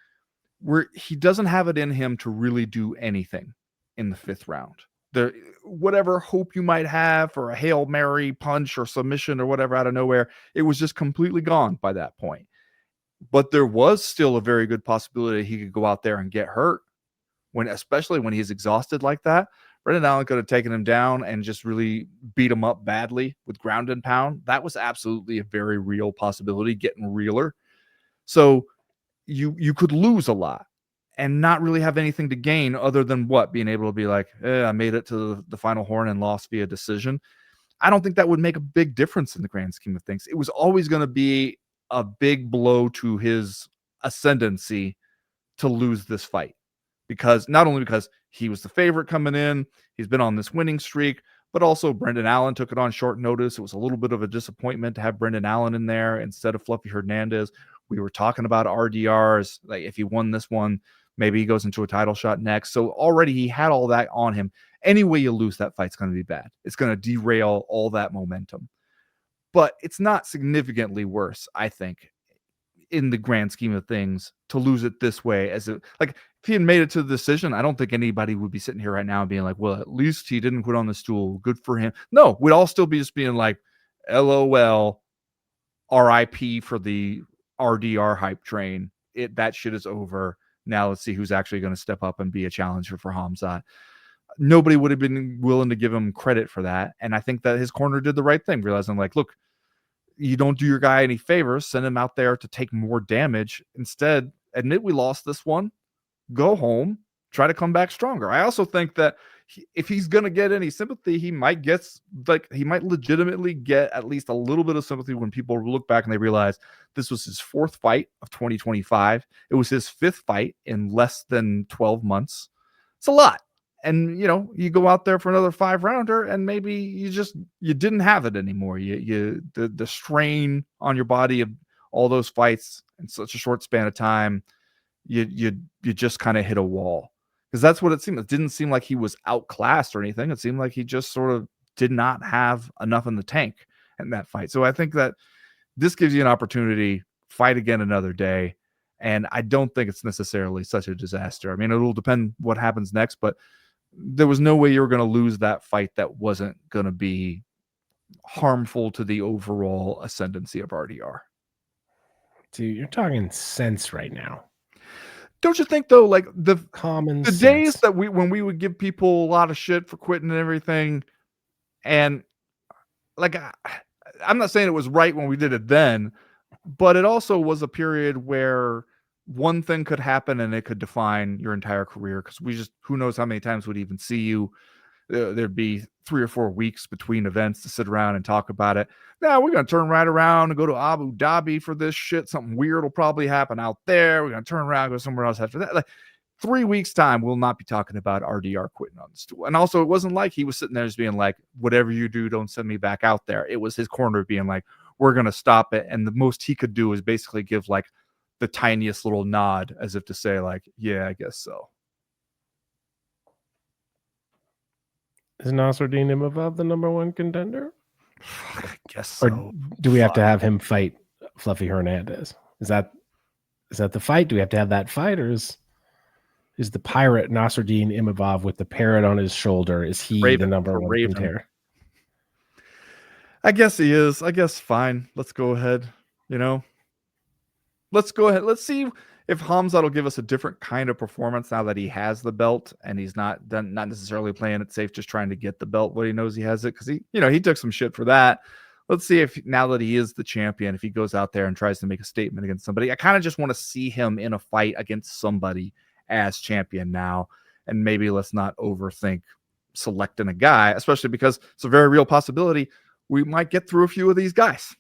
he doesn't have it in him to really do anything in the 5th round. Whatever hope you might have for a Hail Mary punch or submission or whatever out of nowhere, it was just completely gone by that point. But there was still a very good possibility he could go out there and get hurt, especially when he's exhausted like that. Brendan Allen could have taken him down and just really beat him up badly with ground and pound. That was absolutely a very real possibility, getting realer. So you could lose a lot and not really have anything to gain other than being able to be like, I made it to the final horn and lost via decision. I don't think that would make a big difference in the grand scheme of things. It was always going to be a big blow to his ascendancy to lose this fight, because not only because he was the favorite coming in, he's been on this winning streak, but also Brendan Allen took it on short notice. It was a little bit of a disappointment to have Brendan Allen in there instead of Fluffy Hernandez. We were talking about RDRs. Like if he won this one, maybe he goes into a title shot next. So already he had all that on him. Any way you lose that fight's going to be bad. It's going to derail all that momentum. But it's not significantly worse, I think, in the grand scheme of things, to lose it this way. If he had made it to the decision, I don't think anybody would be sitting here right now being like, well, at least he didn't quit on the stool. Good for him. No, we'd all still be just being like, LOL, RIP for the RDR hype train. That shit is over. Now let's see who's actually going to step up and be a challenger for Khamzat. Nobody would have been willing to give him credit for that. And I think that his corner did the right thing, realizing like, look, you don't do your guy any favors, send him out there to take more damage. Instead, admit we lost this one, go home, try to come back stronger. I also think that if he's going to get any sympathy, he might legitimately get at least a little bit of sympathy when people look back and they realize this was his 4th fight of 2025. It was his 5th fight in less than 12 months. It's a lot. And you go out there for another 5-rounder and maybe you didn't have it anymore. The strain on your body of all those fights in such a short span of time, you just kind of hit a wall. Because that's what it seemed. It didn't seem like he was outclassed or anything. It seemed like he just sort of did not have enough in the tank in that fight. So I think that this gives you an opportunity, fight again another day. And I don't think it's necessarily such a disaster. I mean, it'll depend what happens next, but there was no way you were going to lose that fight that wasn't going to be harmful to the overall ascendancy of RDR. Dude, you're talking sense right now. Don't you think though, like the sense. days that when we would give people a lot of shit for quitting and everything, and like I'm not saying it was right when we did it then, but it also was a period where one thing could happen and it could define your entire career, because who knows how many times we'd even see you. There'd be 3 or 4 weeks between events to sit around and talk about it. Now we're going to turn right around and go to Abu Dhabi for this shit. Something weird will probably happen out there. We're going to turn around and go somewhere else after that. Like 3 weeks time, we'll not be talking about RDR quitting on the stool. And also it wasn't like he was sitting there just being like, whatever you do, don't send me back out there. It was his corner being like, we're going to stop it. And the most he could do is basically give like the tiniest little nod as if to say like, yeah, I guess so. Is Nasruddin Imavov the number 1 contender? I guess so. Or do we have to have him fight Fluffy Hernandez? Is that the fight? Do we have to have that fight, or is the pirate Nasruddin Imavov with the parrot on his shoulder? Is he the number 1 contender? I guess he is. I guess fine. Let's go ahead. Let's go ahead. Let's see if Khamzat will give us a different kind of performance now that he has the belt and he's not necessarily playing it safe, just trying to get the belt when he knows he has it, because he took some shit for that. Let's see if now that he is the champion, if he goes out there and tries to make a statement against somebody. I kind of just want to see him in a fight against somebody as champion now, and maybe let's not overthink selecting a guy, especially because it's a very real possibility we might get through a few of these guys.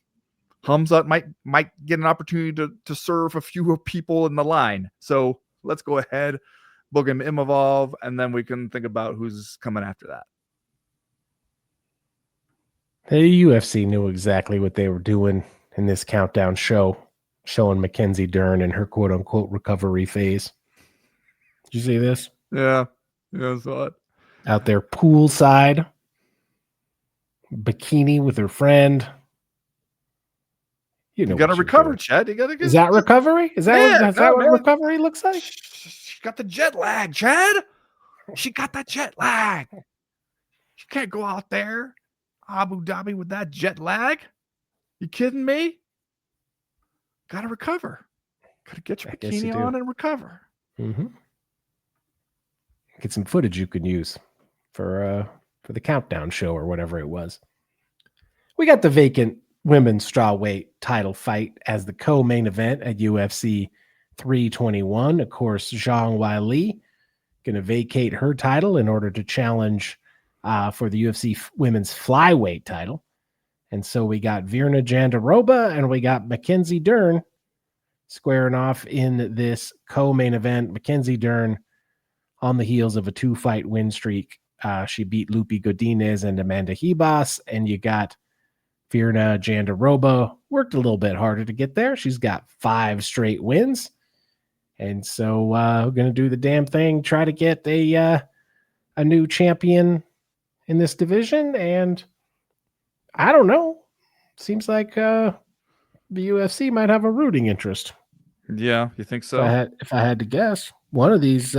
Khamzat might get an opportunity to serve a few people in the line. So let's go ahead, book him Imavov, and then we can think about who's coming after that. The UFC knew exactly what they were doing in this countdown show, showing Mackenzie Dern in her quote-unquote recovery phase. Did you see this? Yeah, I saw it. out there poolside, bikini with her friend. You got to recover, Chad. You got to get. Is that recovery? Is that what recovery looks like? She got the jet lag, Chad. She got that jet lag. She can't go out there, Abu Dhabi, with that jet lag. You kidding me? Got to recover. Got to get your bikini on and recover. Mm-hmm. Get some footage you could use for the countdown show or whatever it was. We got the vacant women's strawweight title fight as the co-main event at UFC 321. Of course, Zhang Weili going to vacate her title in order to challenge for the UFC women's flyweight title. And so we got Virna Jandiroba and we got Mackenzie Dern squaring off in this co-main event. Mackenzie Dern on the heels of a 2-fight win streak. She beat Lupi Godinez and Amanda Ribas, and you got Virna Jandiroba worked a little bit harder to get there. She's got 5 straight wins. And so we're going to do the damn thing, try to get a new champion in this division. And I don't know. Seems like the UFC might have a rooting interest. Yeah, you think so? If I had to guess, one of these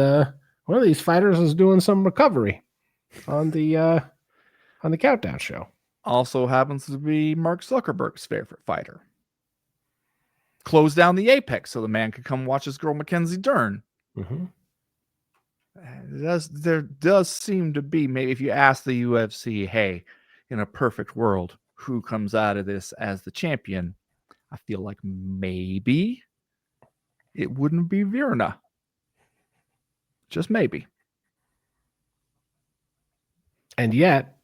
fighters is doing some recovery on the countdown show. Also happens to be Mark Zuckerberg's favorite fighter. Close down the Apex so the man could come watch his girl Mackenzie Dern. Mm-hmm. There does seem to be, maybe if you ask the UFC, hey, in a perfect world, who comes out of this as the champion? I feel like maybe it wouldn't be Virna. Just maybe. And yet,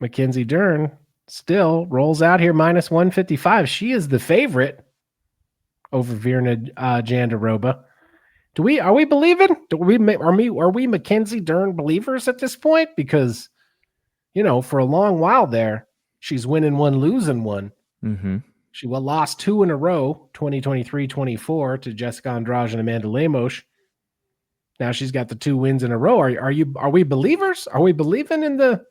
Mackenzie Dern still rolls out here minus 155. She is the favorite over Virna Jandiroba. Are we believing? Are we Mackenzie Dern believers at this point? Because, for a long while there, she's winning one, losing one. Mm-hmm. She lost 2 in a row, 2023-24 to Jessica Andrade and Amanda Lemos. Now she's got the 2 wins in a row. Are we believers? Are we believing in the?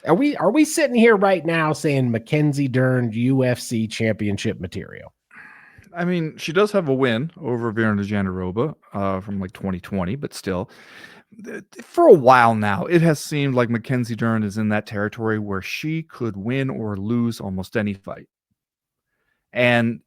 Are we sitting here right now saying Mackenzie Dern UFC championship material? I mean, she does have a win over Virna Jandiroba from 2020, but still, for a while now, it has seemed like Mackenzie Dern is in that territory where she could win or lose almost any fight. And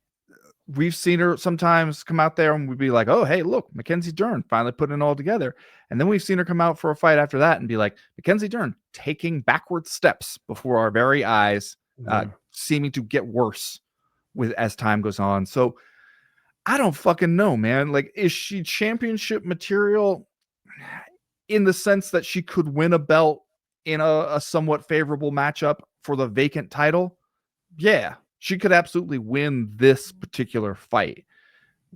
we've seen her sometimes come out there and we'd be like, oh, hey, look, Mackenzie Dern finally putting it all together. And then we've seen her come out for a fight after that and be like, Mackenzie Dern taking backward steps before our very eyes, seeming to get worse as time goes on. So I don't fucking know, man. Is she championship material in the sense that she could win a belt in a somewhat favorable matchup for the vacant title? Yeah, she could absolutely win this particular fight.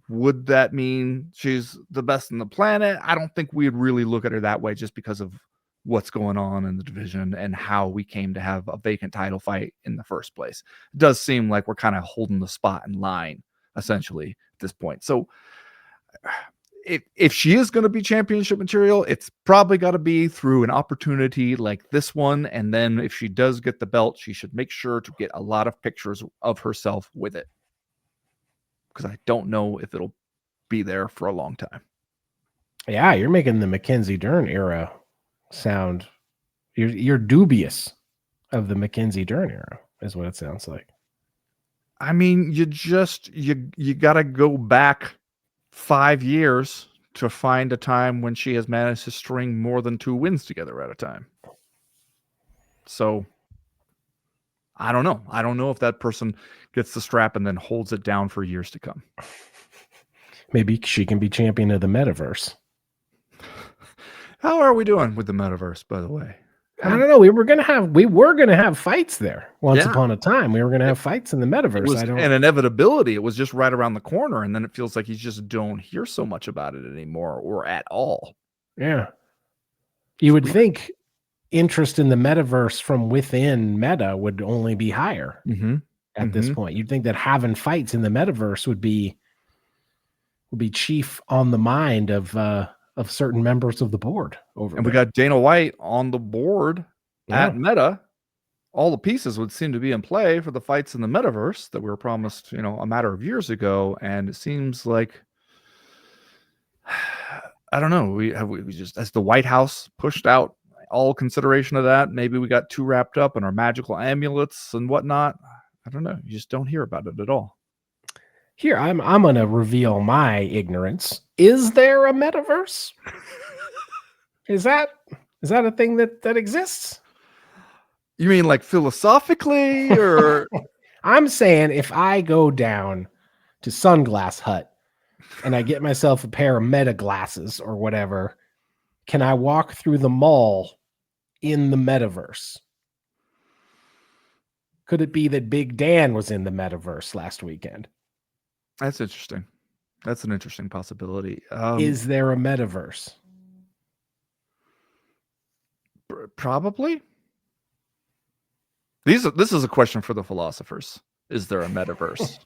Would that mean she's the best on the planet? I don't think we'd really look at her that way just because of what's going on in the division and how we came to have a vacant title fight in the first place. It does seem like we're kind of holding the spot in line, essentially, at this point. So if she is going to be championship material, it's probably got to be through an opportunity like this one. And then if she does get the belt, she should make sure to get a lot of pictures of herself with it. Because I don't know if it'll be there for a long time. Yeah, you're making the Mackenzie Dern era sound. You're dubious of the Mackenzie Dern era, is what it sounds like. I mean, you got to go back 5 years to find a time when she has managed to string more than 2 wins together at a time. So I don't know. I don't know if that person gets the strap and then holds it down for years to come. Maybe she can be champion of the metaverse. How are we doing with the metaverse, by the way? I don't know. We were gonna have fights there once upon a time. We were gonna have fights in the metaverse. It was an inevitability. It was just right around the corner, and then it feels like you just don't hear so much about it anymore, or at all. Yeah, you would think interest in the metaverse from within Meta would only be higher at this point. You'd think that having fights in the metaverse would be chief on the mind of certain members of the board. over And there. we got Dana White on the board at Meta. All the pieces would seem to be in play for the fights in the metaverse that we were promised, a matter of years ago. And it seems like, I don't know, we just, as the White House pushed out all consideration of that, maybe we got too wrapped up in our magical amulets and whatnot. I don't know. You just don't hear about it at all. Here, I'm going to reveal my ignorance. Is there a metaverse? Is that a thing that exists? You mean like philosophically, or? I'm saying if I go down to Sunglass Hut and I get myself a pair of Meta glasses or whatever, can I walk through the mall in the metaverse? Could it be that Big Dan was in the metaverse last weekend? That's interesting. That's an interesting possibility. Is there a metaverse? Probably. This is a question for the philosophers. Is there a metaverse?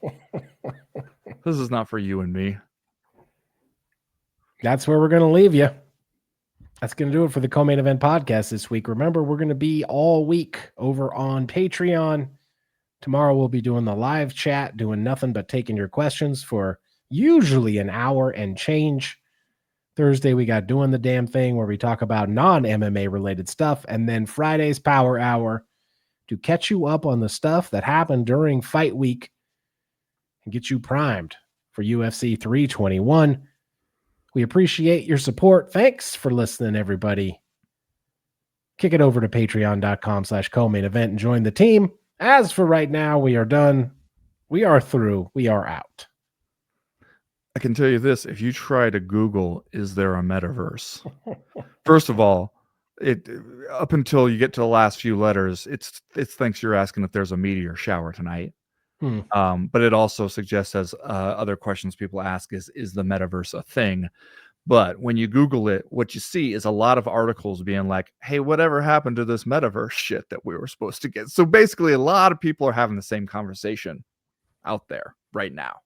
This is not for you and me. That's where we're going to leave you. That's going to do it for the Co-Main Event podcast this week. Remember, we're going to be all week over on Patreon. Tomorrow we'll be doing the live chat, doing nothing but taking your questions for usually an hour and change. Thursday, we got Doing the Damn Thing, where we talk about non-MMA related stuff. And then Friday's Power Hour to catch you up on the stuff that happened during fight week and get you primed for UFC 321. We appreciate your support. Thanks for listening, everybody. Kick it over to patreon.com/co-main event and join the team. As for right now, we are done. We are through. We are out. I can tell you this. If you try to Google, is there a metaverse? First of all, it up until you get to the last few letters, it thinks you're asking if there's a meteor shower tonight. But it also suggests, as other questions people ask, is the metaverse a thing? But when you Google it, what you see is a lot of articles being like, hey, whatever happened to this metaverse shit that we were supposed to get? So basically, a lot of people are having the same conversation out there right now.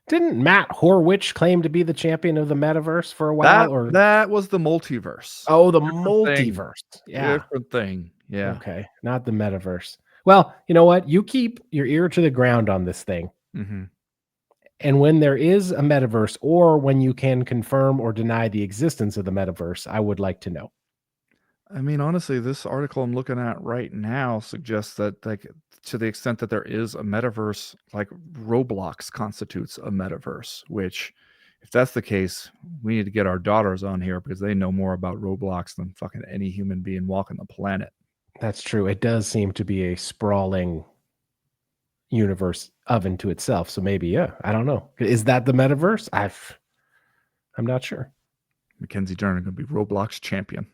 Didn't Matt Horwich claim to be the champion of the metaverse for a while? That was the multiverse. Oh, the multiverse. Yeah. Different thing. Yeah. Okay. Not the metaverse. Well, you know what? You keep your ear to the ground on this thing. Mm-hmm. And when there is a metaverse, or when you can confirm or deny the existence of the metaverse, I would like to know. I mean, honestly, this article I'm looking at right now suggests that, like, to the extent that there is a metaverse, like Roblox constitutes a metaverse, which, if that's the case, we need to get our daughters on here because they know more about Roblox than fucking any human being walking the planet. That's true. It does seem to be a sprawling universe of unto itself. So maybe, yeah, I don't know. Is that the metaverse? I'm not sure. Mackenzie Dern going to be Roblox champion.